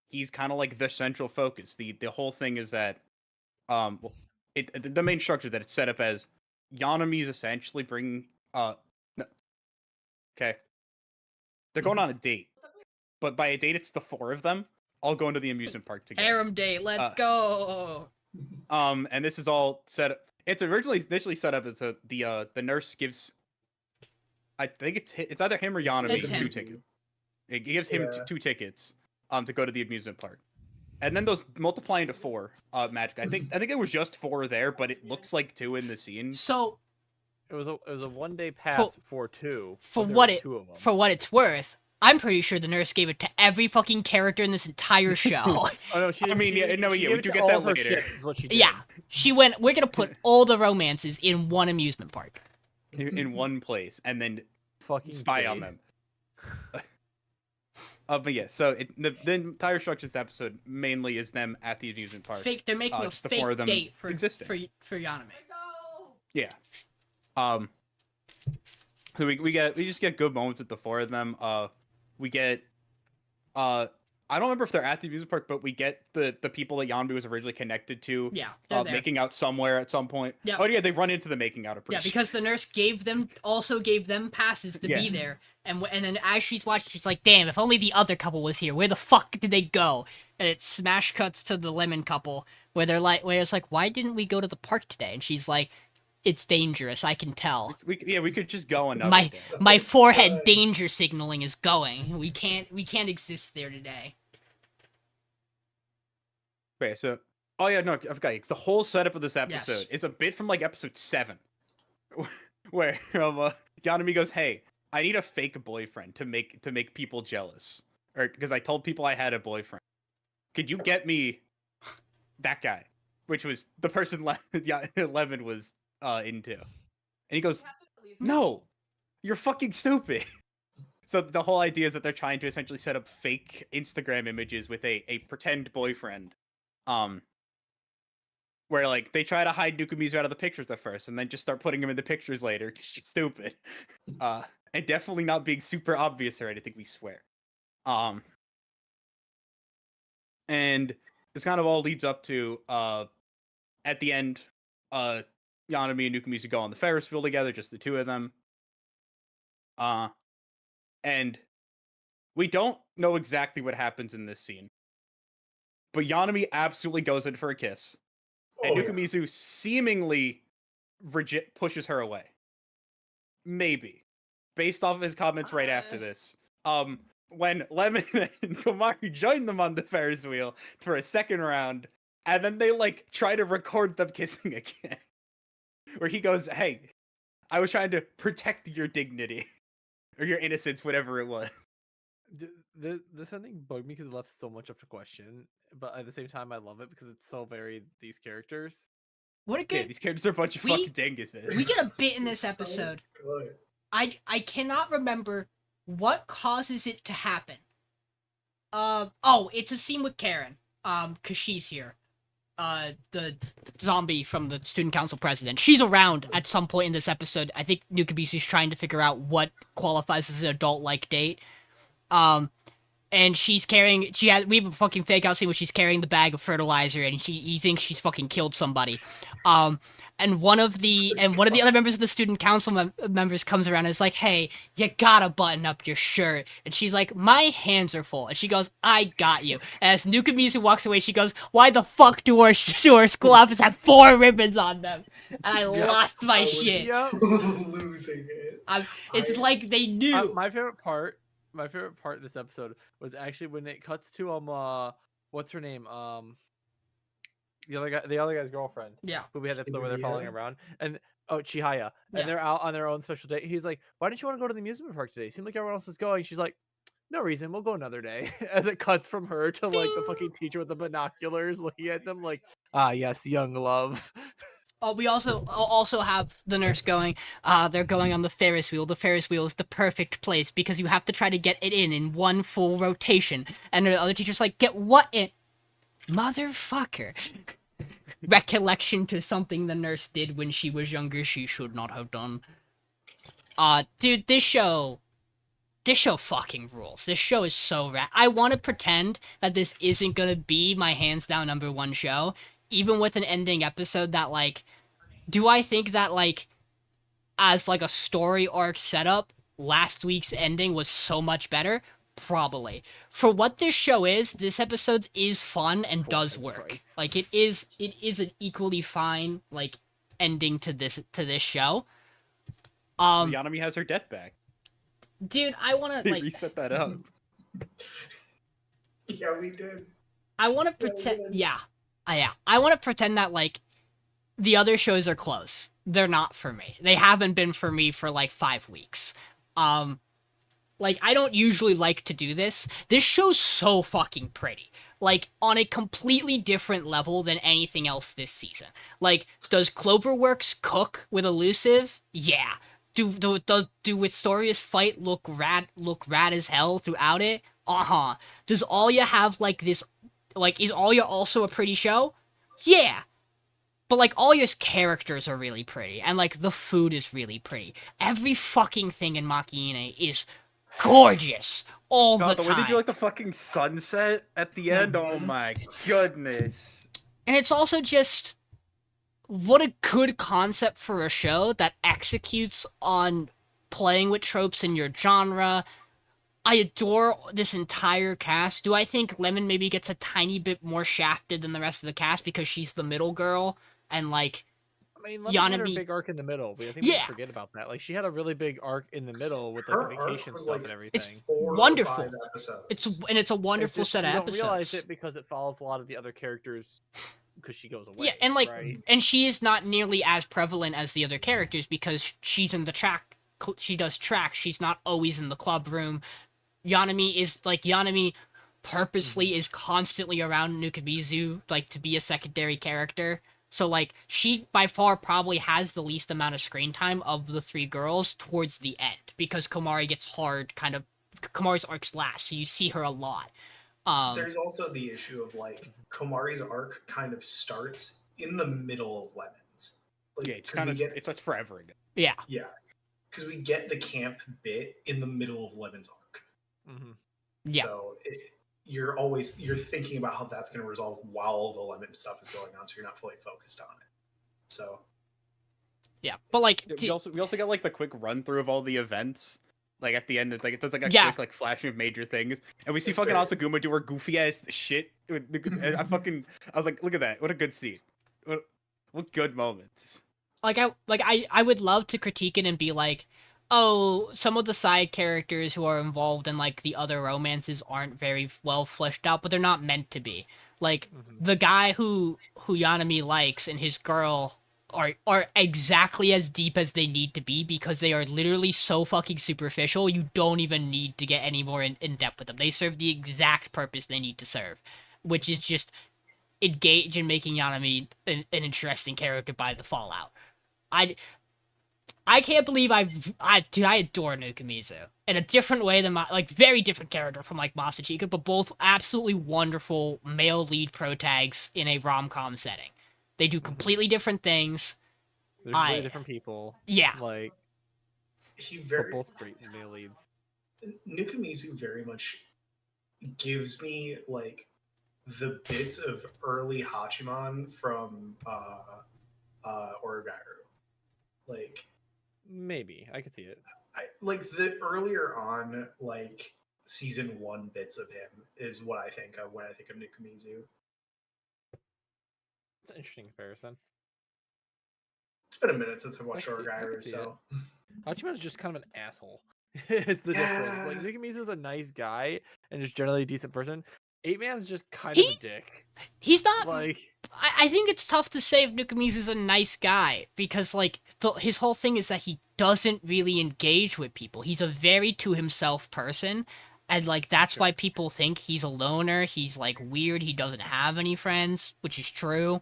He's kind of like the central focus. The whole thing is that, the main structure that it's set up as, Yanami's essentially bringing, no, okay, they're going on a date, but by a date it's the four of them all going to the amusement park together. Harem date, let's go. And this is all set up. It's initially set up as the nurse gives, I think it's either him or Yanami It's him. 2 tickets. It gives him Yeah. 2 tickets to go to the amusement park, and then those multiply into 4 magic. I think it was just 4 there, but it looks like 2 in the scene. So It was a 1-day pass for 2. for but there what were it 2 of them. for what it's worth, I'm pretty sure the nurse gave it to every fucking character in this entire show. Oh no, she I didn't. mean, she yeah, didn't- no, she yeah, gave we it do to get all that of her later. ships, is what she did. Yeah, she went. We're gonna put all the romances in one amusement park. In one place, and then Fucking spy on them. place. But yeah, so the entire structure of this episode mainly is them at the amusement park. Fake. They're making a just the 4 of fake them date for existing. for Yanami. Yeah. So we just get good moments with the 4 of them. We get I don't remember if they're at the amusement park, but we get the people that Yanbi was originally connected to. Yeah, they're there. Making out somewhere at some point. Yeah. Oh yeah, they run into the making out. Yeah, because the nurse gave them passes to be there, and then as she's watching, she's like, "Damn, if only the other couple was here. Where the fuck did they go?" And it smash cuts to the lemon couple, where it's like, "Why didn't we go to the park today?" And she's like, "It's dangerous. I can tell. we could just go another My day. my forehead danger signaling is going. We can't exist there today." Okay, so oh yeah, no, I forgot. It's the whole setup of this episode. Yes. It's a bit from like episode 7, where Yanami goes, "Hey, I need a fake boyfriend to make people jealous, or because I told people I had a boyfriend. Could you get me that guy?" Which was the person Lemon was into, and he goes, "No, you're fucking stupid." So the whole idea is that they're trying to essentially set up fake Instagram images with a pretend boyfriend. Where like they try to hide Nukumizu out of the pictures at first, and then just start putting him in the pictures later. She's stupid, and definitely not being super obvious or anything. We swear. And this kind of all leads up to at the end, Yanami and Nukumizu go on the Ferris wheel together, just the 2 of them. And we don't know exactly what happens in this scene. But Yanami absolutely goes in for a kiss. And Nukumizu seemingly pushes her away. Maybe. Based off of his comments right after this. When Lemon and Komari join them on the Ferris wheel for a second round, and then they like try to record them kissing again. Where he goes, "Hey, I was trying to protect your dignity." Or your innocence, whatever it was. This ending bugged me because it left so much up to question, but at the same time, I love it because it's so very these characters. What a Yeah, good. these characters are a bunch of fucking dinguses. We get a bit in this So episode. good. I cannot remember what causes it to happen. It's a scene with Karen. Cause she's here. The zombie from the student council president. She's around at some point in this episode. I think Nukumizu's trying to figure out what qualifies as an adult-like date. And she's carrying. We have a fucking fake out scene where she's carrying the bag of fertilizer, and he thinks she's fucking killed somebody. And one of the other members of the student council members comes around and is like, "Hey, you gotta button up your shirt." And she's like, "My hands are full." And she goes, "I got you." And as Nukumizu walks away, she goes, "Why the fuck do our school outfits have 4 ribbons on them?" And I lost my shit. Yep. Losing it. It's like they knew. My favorite part of this episode was actually when it cuts to what's her name? The other guy's girlfriend. Yeah. Who we had the episode where they're following Chihaya? around, and Chihaya, Yeah. and they're out on their own special day. He's like, "Why don't you want to go to the amusement park today? Seems like everyone else is going." She's like, "No reason. We'll go another day." As it cuts from her to like the fucking teacher with the binoculars looking at them like, "Ah, yes, young love." Oh, we also have the nurse going. They're going on the Ferris wheel. The Ferris wheel is the perfect place because you have to try to get it in one full rotation. And the other teacher's like, "Get what in?" Motherfucker. Recollection to something the nurse did when she was younger she should not have done. Dude, this show fucking rules. This show is so rad. I want to pretend that this isn't gonna be my hands down number one show, even with an ending episode that, like, do I think that, like, as, like, a story arc setup, last week's ending was so much better? Probably. For what this show is, this episode is fun and does work. Like, it is an equally fine, like, ending to this show. Yanami has her debt back. Dude, I wanna, They like, reset that up. Yeah, we did. I wanna pretend, yeah. I wanna pretend that, like, the other shows are close. They're not for me. They haven't been for me for, like, 5 weeks. Like, I don't usually like to do this. This show's so fucking pretty. Like, on a completely different level than anything else this season. Like, does Cloverworks cook with Elusive? Yeah. Do Wistoria's fight look rad as hell throughout it? Uh-huh. Does Alya have, like, this... Like, is Alya also a pretty show? Yeah. But, like, Alya's characters are really pretty. And, like, the food is really pretty. Every fucking thing in Makeine is gorgeous all God, the the way time. they do like the fucking sunset at the end, oh my goodness. And it's also just what a good concept for a show that executes on playing with tropes in your genre. I adore this entire cast. Do I think Lemon maybe gets a tiny bit more shafted than the rest of the cast because she's the middle girl and, like, I mean, Lemon had her Yanami... big arc in the middle, but I think we Yeah. forget about that. Like, she had a really big arc in the middle with, like, Her the arc vacation was, stuff like, and everything. It's 4 wonderful. or 5 episodes. It's a wonderful It's just, set of you episodes. don't realize it because it follows a lot of the other characters because she goes away. Yeah, and, like, right? and she is not nearly as prevalent as the other characters because she's in the track. She does track. She's not always in the club room. Yanami purposely is constantly around Nukamizu, like, to be a secondary character. So, like, she by far probably has the least amount of screen time of the 3 girls towards the end because Komari's arc's last, so you see her a lot. There's also the issue of, like, Komari's arc kind of starts in the middle of Lemon's. Like, Yeah, it's 'cause kind we of get, it's like forever ago. Yeah. yeah, because we get the camp bit in the middle of Lemon's arc. Mm-hmm. Yeah. So you're thinking about how that's going to resolve while the Lemon stuff is going on, so you're not fully focused on it. So Yeah, but, like... Yeah, we also got like the quick run through of all the events. Like at the end, it's like it does like a Yeah. quick like flashing of major things, and we see It's fucking very- Asaguma do her goofy ass shit. I was like, look at that! What a good scene! What good moments! I would love to critique it and be like, oh, some of the side characters who are involved in, like, the other romances aren't very well fleshed out, but they're not meant to be. Like, the guy who Yanami likes and his girl are exactly as deep as they need to be because they are literally so fucking superficial, you don't even need to get any more in depth with them. They serve the exact purpose they need to serve, which is just engage in making Yanami an interesting character by the fallout. I can't believe I adore Nukamizu in a different way than very different character from, like, Masachika, but both absolutely wonderful male lead pro tags in a rom-com setting. They do completely different things. They're completely different people. Yeah. Like, he but very both great male leads. Nukamizu very much gives me, like, the bits of early Hachiman from Orogairu. Like, Maybe I could see it. like the earlier on, like, season 1 bits of him is what I think of when I think of Nukamizu. It's an interesting comparison. It's been a minute since I've watched I can Orogairu, see so Hachiman is just kind of an asshole. It's the difference. Like, Nukamizu is a nice guy and just generally a decent person. 8-Man's just kind of a dick. He's not... Like, I think it's tough to say if Nukamizu's a nice guy, because, like, his whole thing is that he doesn't really engage with people. He's a very to-himself person, and, like, that's why people think he's a loner. He's, like, weird. He doesn't have any friends, which is true.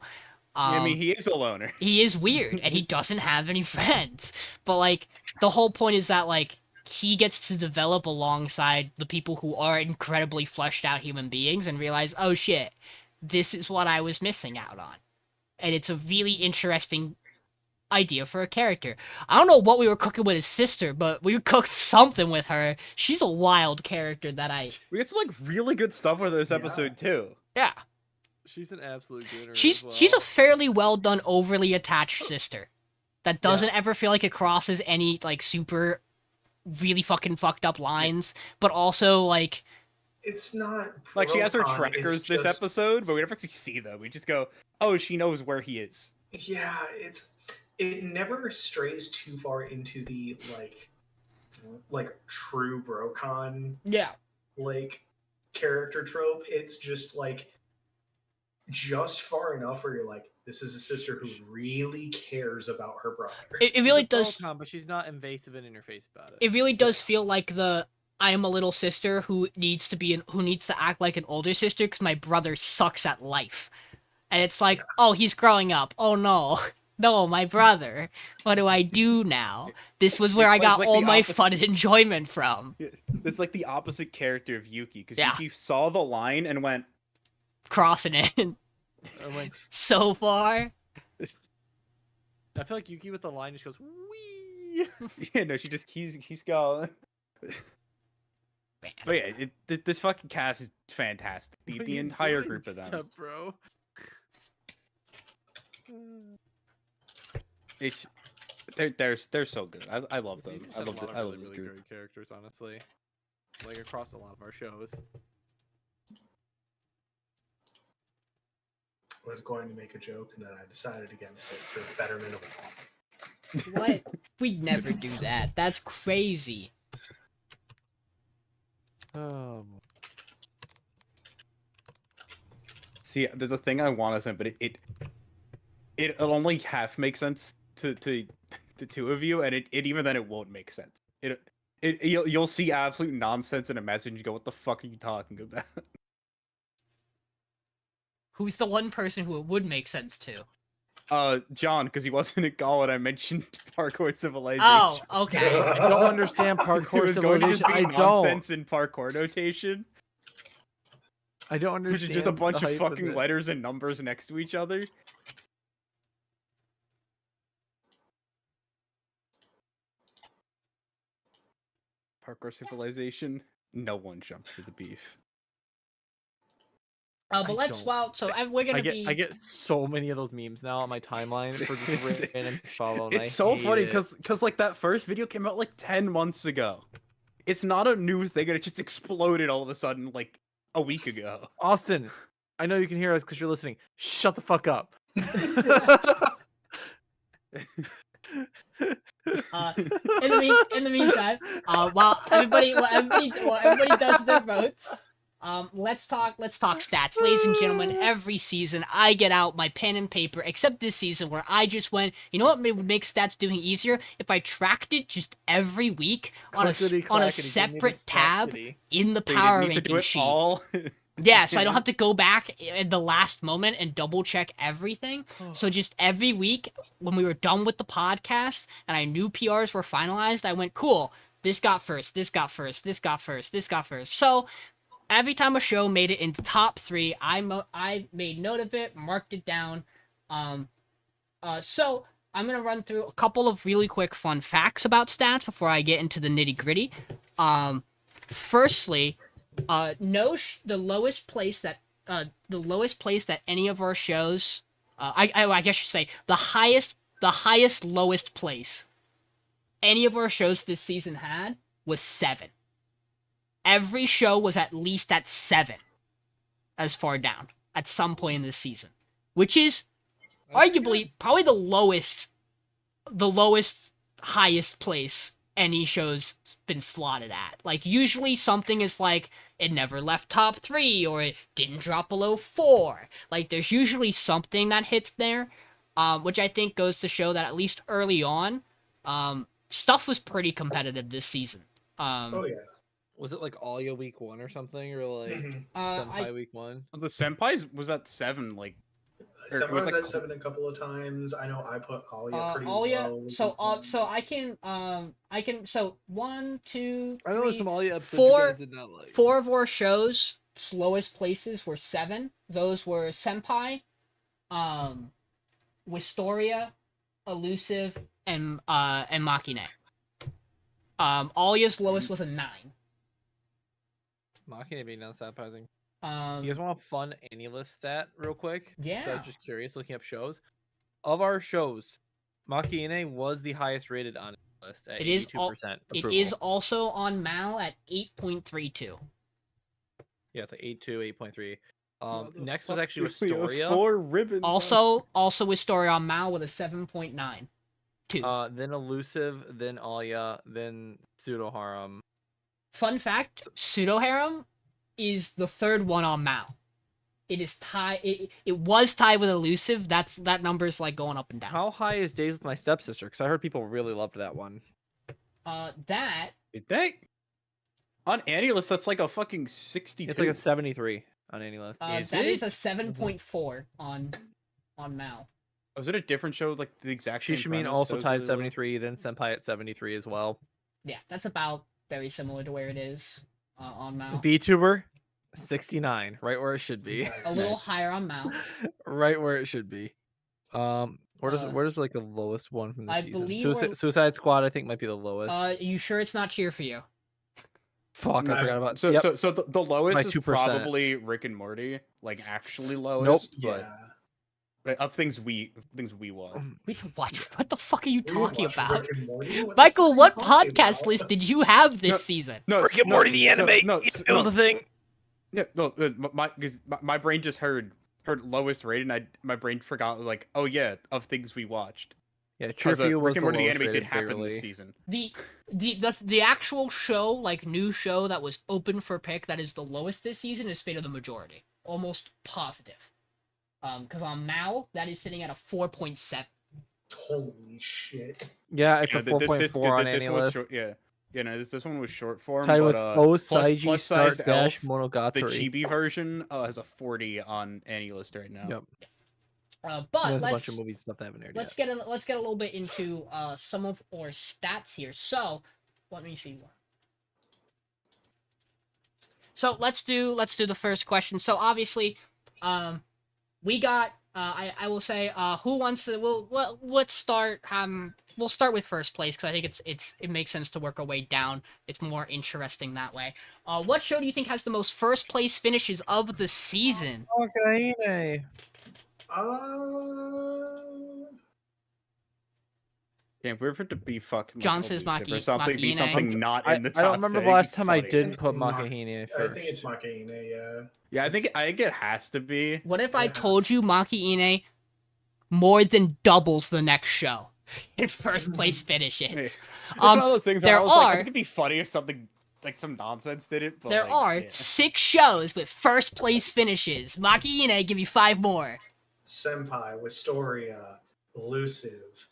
I mean, he is a loner. He is weird, and he doesn't have any friends. But, like, the whole point is that, like, he gets to develop alongside the people who are incredibly fleshed out human beings and realize, oh shit, this is what I was missing out on. And it's a really interesting idea for a character. I don't know what we were cooking with his sister, but we cooked something with her. She's a wild character that We get some like really good stuff with this episode too. yeah. She's an absolute gooner. She's as well. she's a fairly well done, overly attached sister that doesn't ever feel like it crosses any like super really fucking fucked up lines, but also like It's not Like she has her pro-con, trackers it's this just- episode, but we never actually see them. We just go, oh, she knows where he is. Yeah, it never strays too far into the like true brocon yeah. like character trope. It's just like just far enough where you're like, this is a sister who really cares about her brother. It really She's a does Volcom, but she's not invasive and in your face about it. it really does feel like the I am a little sister who needs to act like an older sister because my brother sucks at life. And it's like, oh, he's growing up. Oh no. No, my brother. What do I do now? This was where I It's got like all the my opposite- fun and enjoyment from. It's like the opposite character of Yuki, because Yeah. Yuki saw the line and went, Crossing it I'm like, so far. I feel like Yuki with the line just goes wee. yeah, no, she just keeps going. Man. But yeah, this fucking cast is fantastic. What are The you entire doing, group of them. Step bro. It's they're so good. I love them. These I have a love lot of I love really, this really group. great characters, honestly. Like across a lot of our shows. I was going to make a joke and then I decided against it for the betterment of all. What? We'd never do that. That's crazy. See, there's a thing I want to say, but it only half makes sense to the two of you, and it even then it won't make sense. You'll see absolute nonsense in a message. You go, what the fuck are you talking about? Who's the one person who it would make sense to? John, because he wasn't a Gaul when I mentioned parkour civilization. Oh, okay. I don't understand It parkour was going to civilization. just be I don't. nonsense in parkour notation, I don't which understand. is just a bunch the of hype fucking it. letters and numbers next to each other. Parkour civilization. No one jumps for the beef. But I let's don't. So we're gonna I get so many of those memes now on my timeline for just random follow. It's so funny because like that first video came out like 10 months ago. It's not a new thing, and it just exploded all of a sudden like a week ago. Austin, I know you can hear us because you're listening. Shut the fuck up. in the meantime, while everybody does their votes, let's talk stats, ladies and gentlemen. Every season, I get out my pen and paper, except this season where I just went. You know what would make stats doing easier if I tracked it just every week on a separate tab in the So you power didn't need to do ranking it sheet. all. Yeah, so I don't have to go back at the last moment and double check everything. So just every week when we were done with the podcast and I knew PRs were finalized, I went, cool, this got first, this got first, this got first, this got first. So every time a show made it into top 3, I made note of it, marked it down. So I'm going to run through a couple of really quick fun facts about stats before I get into the nitty-gritty. Firstly, the lowest place that any of our shows, I guess I should say the highest lowest place any of our shows this season had was 7. Every show was at least at 7 as far down at some point in this season, which is arguably probably the lowest highest place any show's been slotted at. Like usually something is like it never left top 3 or it didn't drop below 4. Like there's usually something that hits there, which I think goes to show that at least early on, stuff was pretty competitive this season. Oh yeah. Was it like Alya week 1 or something, or like Mhm. Senpai week 1? The Senpai's was at 7, like Or Seven was was that at 7 a couple of times. I know I put Alya pretty Alya, low. so I can so 1, 2, I know there's 3, some Alya episodes you four- guys did not like. 4 of our shows lowest places were 7. Those were Senpai, Wistoria, Elusive, and Makeine. Alya's lowest was a 9. Makeine being not surprising. You Um, guys want a fun AnyList stat real quick? So I yeah. was just curious looking up shows. Of our shows, Makeine was the highest rated on the list at It is 82% It approval. is also on Mal at 8.32. Yeah, it's like 8.2, 8.3. What the Next was fuck actually do we have Wistoria. 4 ribbons. Also Wistoria on Mal with a 7.9. 2. Then Elusive, then Alya, then Pseudo Harem. Fun fact: Pseudo Harem is the 3rd one on Mal. It is tied. It was tied with Elusive. That number's like going up and down. How high is Days with My Stepsister? Because I heard people really loved that one. That Did they? On AnyList, that's like a fucking 62. It's like a 73 on AnyList. Is that is it? a 7.4 on Mal. Was it a different show, like the exact same Shishimin premise? also That was tied really low? 73, then Senpai at 73 as well. Yeah, that's about very similar to where it is on Mal. VTuber, 69, right where it should be. A little higher on Mal. Right where it should be. Where Uh, does like the lowest one from the I season? believe we're- Suicide Squad, I think, might be the lowest. You sure it's not Cheer for You? Fuck, I No. forgot about. So, Yep. so the lowest By is 2%. probably Rick and Morty, like actually lowest. Yeah. But of things we watch. We didn't watch. What the fuck are you We didn't talking watch about? Rick and Morty. What the Michael, fuck are what you talking podcast about? list did you have this No. season? No, Rick and Morty the anime. No, It was a thing. Yeah, no, because my brain just heard lowest rated, and my brain forgot, like, oh yeah, of things we watched. Yeah, Cheer Because for You was Rick the and Morty the lowest anime did rated happen barely. this season. The actual show, like new show that was open for pick that is the lowest this season is Fate of the Majority. Almost positive. Because on Mal, that is sitting at a 4.7. Holy shit. Yeah, it's Yeah, a 4.4 on this one was AnyList. short, yeah, no, this one was short form. Tied but, with Osaiji plus Start size Dash Elf, the Monogatari. chibi version has a 40 on AnyList right now. Yep. But There's a let's bunch of movies and stuff that haven't aired let's yet. get a little bit into some of our stats here. So let me see. So let's do the first question. So obviously, we got. I will say. Who wants to? Let's start. We'll start with first place because I think it makes sense to work our way down. It's more interesting that way. What show do you think has the most first place finishes of the season? Okay. Can't wait for it to be fucking. John like, says elusive or Makeine. something. Be something not in the top. I don't remember the thing. last time I Funny. didn't put It's Ma- Makeine I first. think it's Makeine, yeah. Yeah, I think it has to be. What if I It has told to. you Makeine more than doubles the next show in first place finishes? It's one of those things where there I was like, I are- think it'd be funny if something like some nonsense did it. But There like, are yeah. 6 shows with first place finishes. Makeine, give you 5 more. Senpai, Wistoria, Elusive,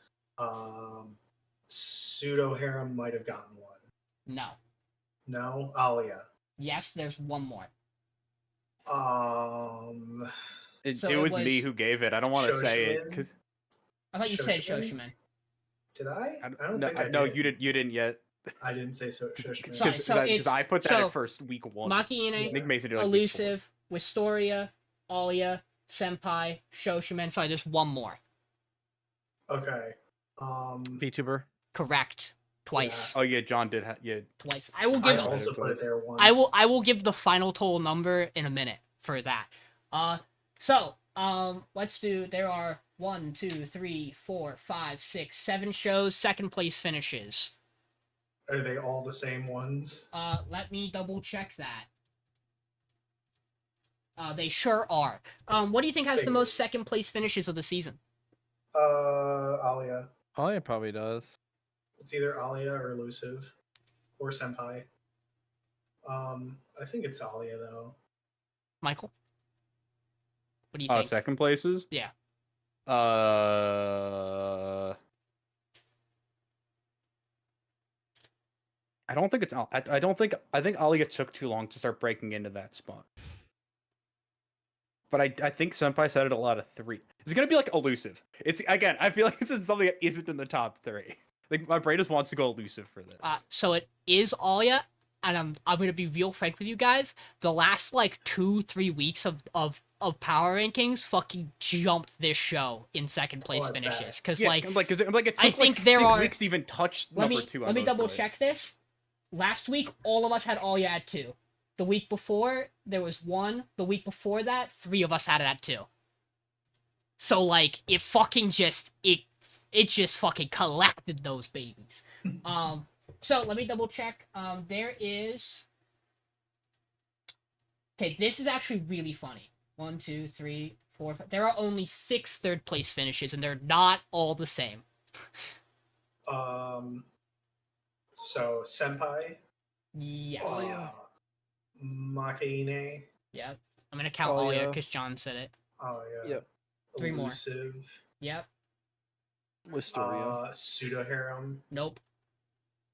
Pseudo Harem might have gotten one. No. No, Alya. Yes, there's one more. It, So it it was was- me who gave it. I don't want to say it Shoshimin? because I thought you said Shoshimin? Shoshiman. Did I? I don't no, think I no, did. you didn't yet. I didn't say so. Shoshimin. Sorry, so it's- Because I put that so at first week 1. Makeine, I think Mason did like week 4. Elusive, Wistoria, Alya, Senpai, Shoshiman. Sorry, there's one more. Okay. VTuber. Correct. Twice. Oh yeah, John did. Yeah, Twice. I will I give. also put it there once. I will give the final total number in a minute for that. Let's do. There are 1, 2, 3, 4, 5, 6, 7 shows. Second place finishes. Are they all the same ones? Let me double check that. They sure are. What do you think has the most second place finishes of the season? Alya. Oh, it probably does. It's either Alya or Elusive, or Senpai. I think it's Alya though. Michael? What do you Oh, think? second places. Yeah. I don't think it's. I don't think. I think Alya took too long to start breaking into that spot. But I think Senpai said it a lot of 3. It's gonna be like Elusive. It's again. I feel like this is something that isn't in the top 3. Like my brain just wants to go Elusive for this. So it is Alya I'm gonna be real frank with you guys. The last like 2-3 weeks of power rankings fucking jumped this show in second place I bet. finishes. Cause Yeah, like like, 'cause it, like it took I think like there 6 are- weeks to even touch number 2 on let me those double check lists. this. Last week all of us had Alya at 2. The week before there was 1. The week before that 3 of us had it at 2. So like it fucking just it just fucking collected those babies. So let me double check. There is. Okay, this is actually really funny. 1, 2, 3, 4, 5. There are only 6 third place finishes, and they're not all the same. So Senpai, Yes. Alya. Makeine. Yep. I'm gonna count Oh, Alya yeah. because John said it. Oh yeah. Yep. 3 more. Elusive. Yep. Wisteria. Pseudo harem. Nope.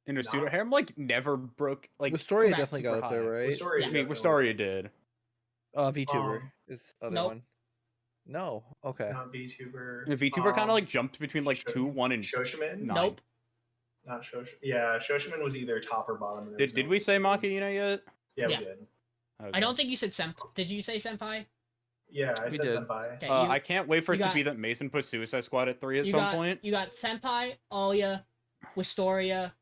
And a pseudo Not- harem like never broke like Wisteria correct, definitely got super up there, high. right? Wisteria Yeah. I mean, definitely- Wisteria did. VTuber Um, is the other nope. one. No. Okay. Not VTuber. And VTuber kind of like jumped between like 2, 1, and Shoshiman. 9. Nope. Not Shosh. Yeah, Shoshiman was either top or bottom. and there was Did no we say VTuber. Makeine yet? Yeah, Yeah. we did. Okay. I don't think you said Senpai. Did you say Senpai? Yeah, I We said did. Senpai. Okay. I can't wait for it you to got- be that Mason put Suicide Squad at 3 at some point. You got Senpai, Alya, Wisteria,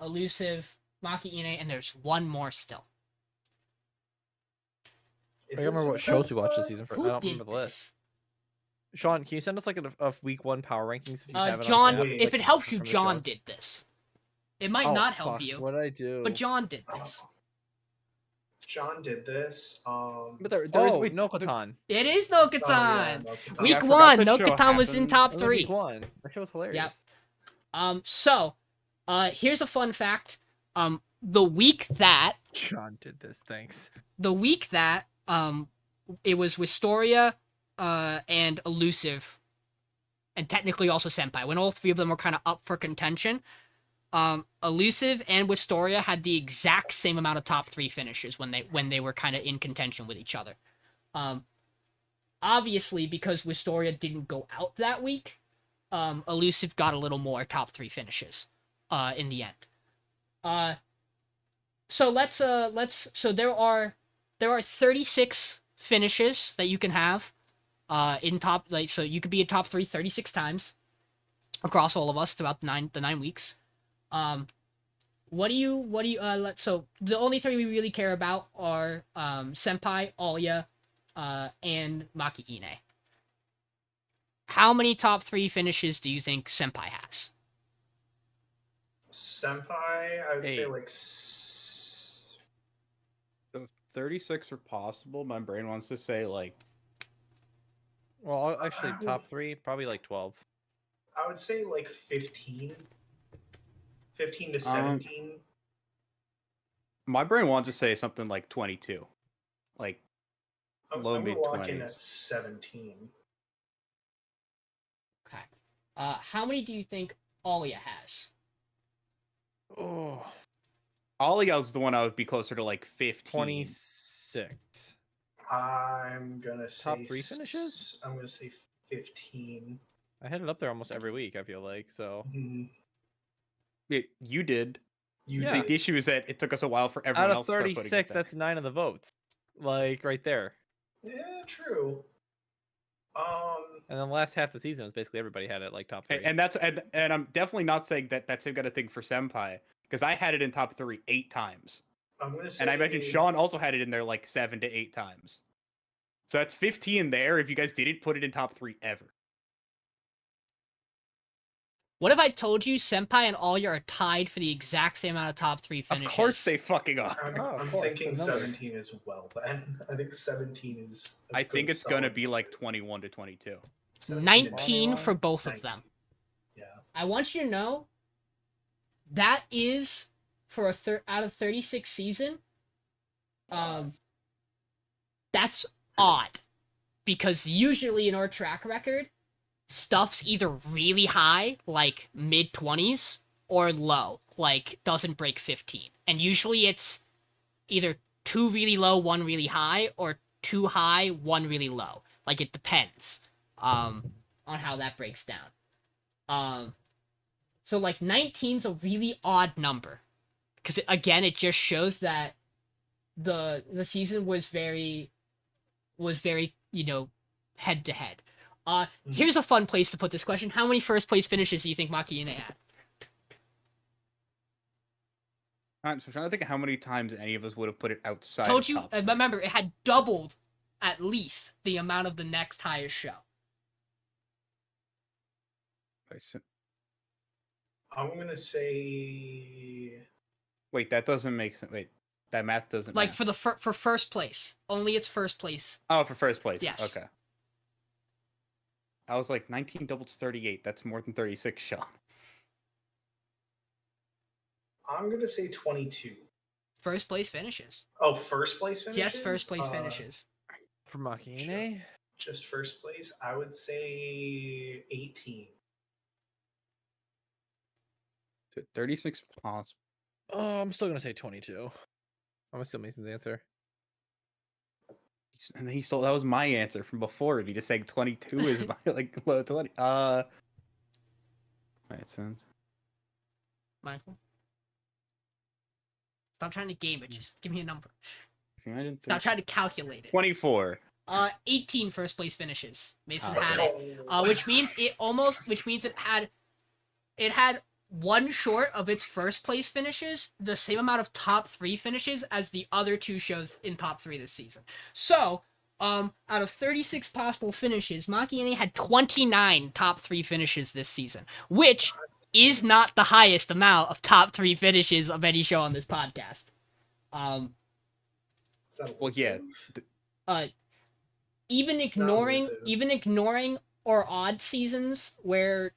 Elusive, Makeine, and there's one more still. Is I it don't remember what Suicide shows we watched this Squad? season. I Who don't did remember the list. this? Sean, can you send us like a week 1 power rankings if you have it? John, on Wait, if it helps you, from the John shows? did this. It might Oh, not help fuck, you, What did I do? but John did Oh. this. John did this. But there is Oh, wait, no Katan. It is no Oh, yeah, Katan. no Katan. Week I forgot 1, that no show Katan was in happened. top That was week 3. 1. That show was hilarious. So, here's a fun fact. The week that John did this. Thanks. it was Wisteria, and Elusive, and technically also Senpai. When all 3 of them were kind of up for contention, Elusive and Wisteria had the exact same amount of top 3 finishes when they were kind of in contention with each other. Obviously, because Wisteria didn't go out that week, Elusive got a little more top 3 finishes in the end. So there are 36 finishes that you can have in top, like, so you could be in top 3 36 times across all of us throughout the 9 weeks. What do you so the only 3 we really care about are Senpai, Alya, and Makeine. How many top 3 finishes do you think Senpai has? Senpai, I would say 8. like. So 36 are possible. My brain wants to say like Well, actually, top 3, probably like 12. I would say like 15. 15 to 17. my brain wants to say something like 22. Like I'm low gonna lock in mid-20s. at 17. Okay. How many do you think Alya has? Oh, Alya's the one I would be closer to like 15. 26. I'm gonna say Top 3 finishes? I'm gonna say 15. I had it up there almost every week, I feel like. So Mhm. Yeah, you did. You Yeah. The issue is that it took us a while for everyone out of else to start putting it 36, there. that's 9 of the votes. Like right there. Yeah, true. And then the last half of the season was basically everybody had it like top 3. And that's and I'm definitely not saying that that's got a thing for Senpai because I had it in top 3 8 times, I'm gonna say. and I imagine Sean also had it in there like 7 to 8 times. So that's 15 there if you guys didn't put it in top 3 ever. What if I told you Senpai and Alya are tied for the exact same amount of top 3 finishes? Of course they fucking are. I'm, Oh, of I'm course, thinking the numbers. 17 as well. Then I think 17 is. a I think good it's gonna solid be number. like 21 to 22. 17 to 19 for both of 19. them. Yeah. I want you to know that is for out of 36 season. That's odd because usually in our track record, stuff's either really high, like mid 20s, or low, like doesn't break 15. And usually it's either 2 really low, 1 really high, or 2 high, 1 really low. Like it depends on how that breaks down. So like 19's a really odd number. because again, it just shows that the season was very head to head. Here's a fun place to put this question: how many first place finishes do you think Makeine had? I'm trying to think of how many times any of us would have put it outside. Told of you, top three. remember, it had doubled at least the amount of the next highest show. I'm gonna say. Wait, that doesn't make sense. Wait, that math doesn't. Like math. for first place, only its first place. Oh, for first place. Yes. Okay. I was like 19 doubles 38. That's more than 36, Sean. I'm gonna say 22. First place finishes. Oh, first place finishes. Yes, first place finishes. For Makeine? Just first place. I would say 18. 36 possible. Oh, I'm still gonna say 22. I'm gonna steal Mason's answer. And he stole. That was my answer from before. He just saying 22 is my like low 20. Makes sense. Michael, stop trying to game it. Just give me a number. Imagine Stop trying to calculate it. 24. 18 first place finishes. Mason Oh. had it. Which means it had one short of its first place finishes, the same amount of top 3 finishes as the other 2 shows in top 3 this season. So, out of 36 possible finishes, Makeine had 29 top 3 finishes this season, which is not the highest amount of top 3 finishes of any show on this podcast. Is that Well, yeah. Even ignoring or odd seasons where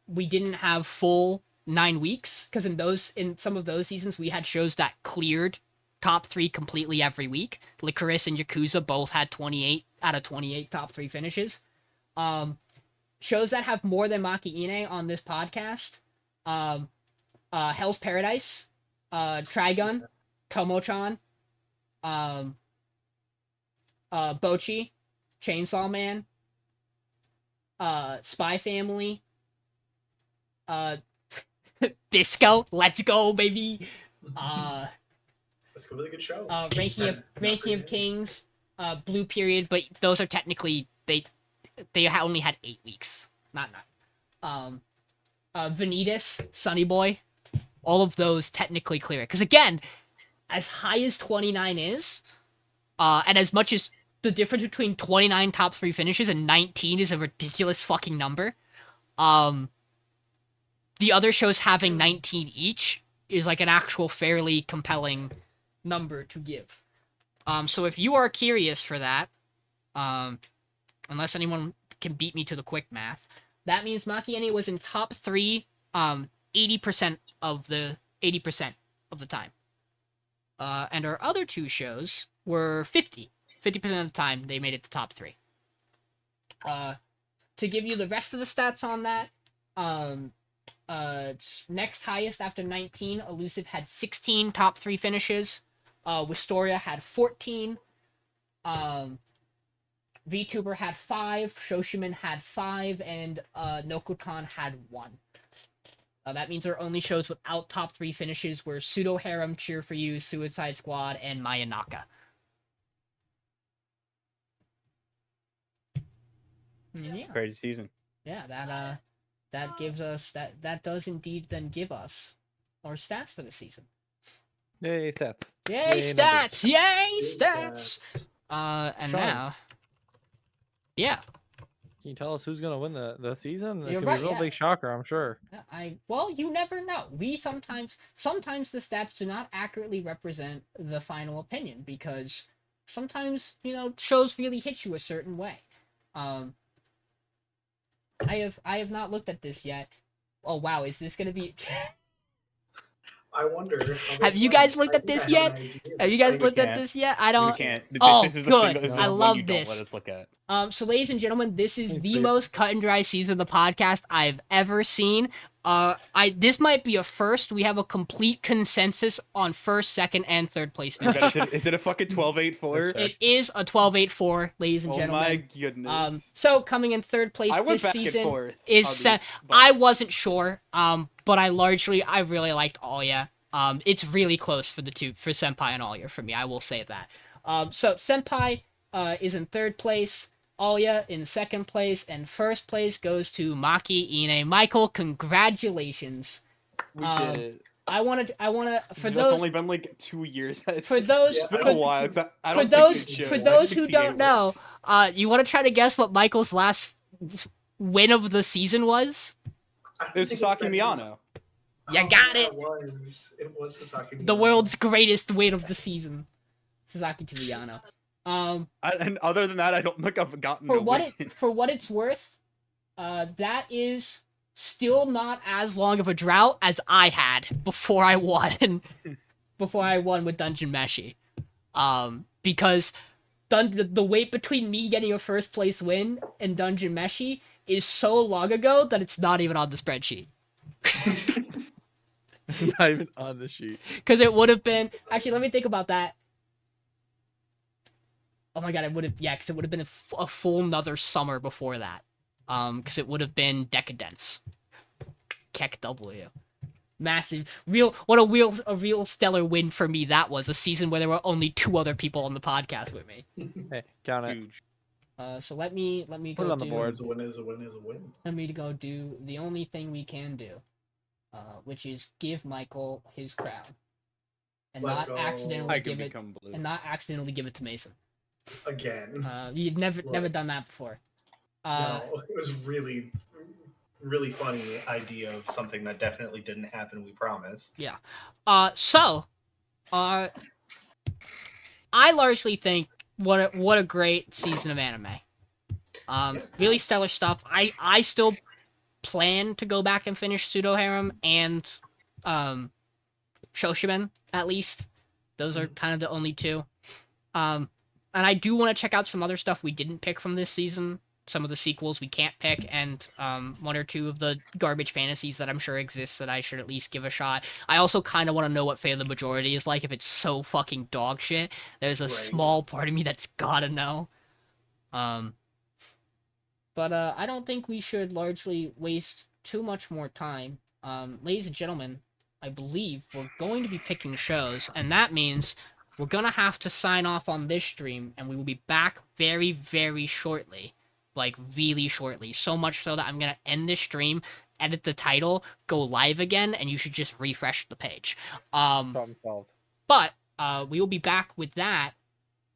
we didn't have full 9 weeks, because in some of those seasons we had shows that cleared top 3 completely every week. Licorice and Yakuza both had 28 out of 28 top 3 finishes. Shows that have more than Makeine on this podcast: Hell's Paradise, Trigun, Tomo-chan, Bochi, Chainsaw Man, Spy Family, Disco, let's go, baby. That's a really good show. Ranking of Kings, Blue Period, but those are technically they only had 8 weeks, not 9. Vanitas, Sunny Boy, all of those technically clear it. Because again, as high as 29 is, and as much as the difference between 29 top 3 finishes and 19 is a ridiculous fucking number, the other shows having 19 each is like an actual fairly compelling number to give. So if you are curious for that, unless anyone can beat me to the quick math, that means Makeine was in top 3 80% of the time. And our other 2 shows were 50% of the time they made it to top 3. To give you the rest of the stats on that, next highest after 19, Elusive had 16 top 3 finishes. Wistoria had 14. VTuber had 5. Shoshiman had 5, and Nokutan had 1. That means our only shows without top 3 finishes were Pseudo Harem, Cheer for You, Suicide Squad, and Mayanaka. Yeah. Crazy season. Yeah, that gives us that does indeed then give us our stats for the season. Yay, stats. Yay, Yay, stats! numbers. Yay, stats! And Sean. now, yeah. Can you tell us who's gonna win the season? It's You're gonna right, be a real yeah. big shocker, I'm sure. Well, you never know. We sometimes the stats do not accurately represent the final opinion, because sometimes, shows really hit you a certain way. I have not looked at this yet. Oh wow, is this gonna be? I wonder. Have you guys looked at this yet? Have you guys looked at this yet? I We don't. can't. Oh, this is the good. this is I the love one you this. Don't let us look at. So ladies and gentlemen, this is the Please. most cut and dry season of the podcast I've ever seen. This might be a first. We have a complete consensus on first, second, and third place finish. Is it a fucking 12-8-4? It is a 12-8-4, ladies and Oh gentlemen. my goodness. So coming in third place I went this back and season forth is on set. these, but- I wasn't sure. But I really liked Alya. It's really close for Senpai and Alya for me. I will say that. So Senpai is in third place. Alya in second place, and first place goes to Makeine. Michael, congratulations. We did it. I want to for That's those only been like 2 years. for those Yeah, It's been for, a while. 'Cause I for don't those think it for shows. those I who think the don't eight know, works. you want to try to guess what Michael's last win of the season was? I don't It was think Sasaki been since- Miyano. You Oh, got yeah, it. It was Sasaki. The Miyano. world's greatest win of the season, Sasaki to Miyano. And other than that, I don't think I've gotten For a what win. for what it's worth, that is still not as long of a drought as I had before I won. Before I won with Dungeon Meshi. Because the wait between me getting a first place win and Dungeon Meshi is so long ago that it's not even on the spreadsheet. Not even on the sheet. Because it would have been... Actually, let me think about that. Oh my god, it would have... Yeah, because it would have been a full another summer before that. Because it would have been Decadence. Keck W. Massive. What a real stellar win for me that was. A season where there were only 2 other people on the podcast with me. Hey, count it. Huge. So let me Put go it on the do... board. Is a win is a win is a win. Let me to go do the only thing we can do. Which is give Michael his crown. And Let's not go. accidentally I could give it become blue. and not accidentally give it to Mason. Again. You'd never Look. done that before. No, it was really funny idea of something that definitely didn't happen. We promise. So, I largely think what a great season of anime. Really stellar stuff. I still plan to go back and finish Pseudo Harem and Shoshimen at least. Those are kind of the only 2. And I do want to check out some other stuff we didn't pick from this season. Some of the sequels we can't pick, and 1 or 2 of the garbage fantasies that I'm sure exist that I should at least give a shot. I also kind of want to know what Fate of the Majority is like if it's so fucking dog shit. There's a Right. small part of me that's gotta know. But I don't think we should largely waste too much more time. Ladies and gentlemen, I believe we're going to be picking shows, and that means we're gonna have to sign off on this stream, and we will be back very, very shortly. Like, really shortly. So much so that I'm gonna end this stream, edit the title, go live again, and you should just refresh the page. Problem solved. But we will be back with that.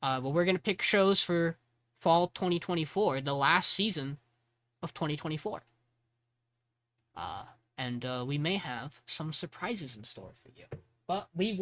But we're gonna pick shows for fall 2024, the last season of 2024. And we may have some surprises in store for you. But we will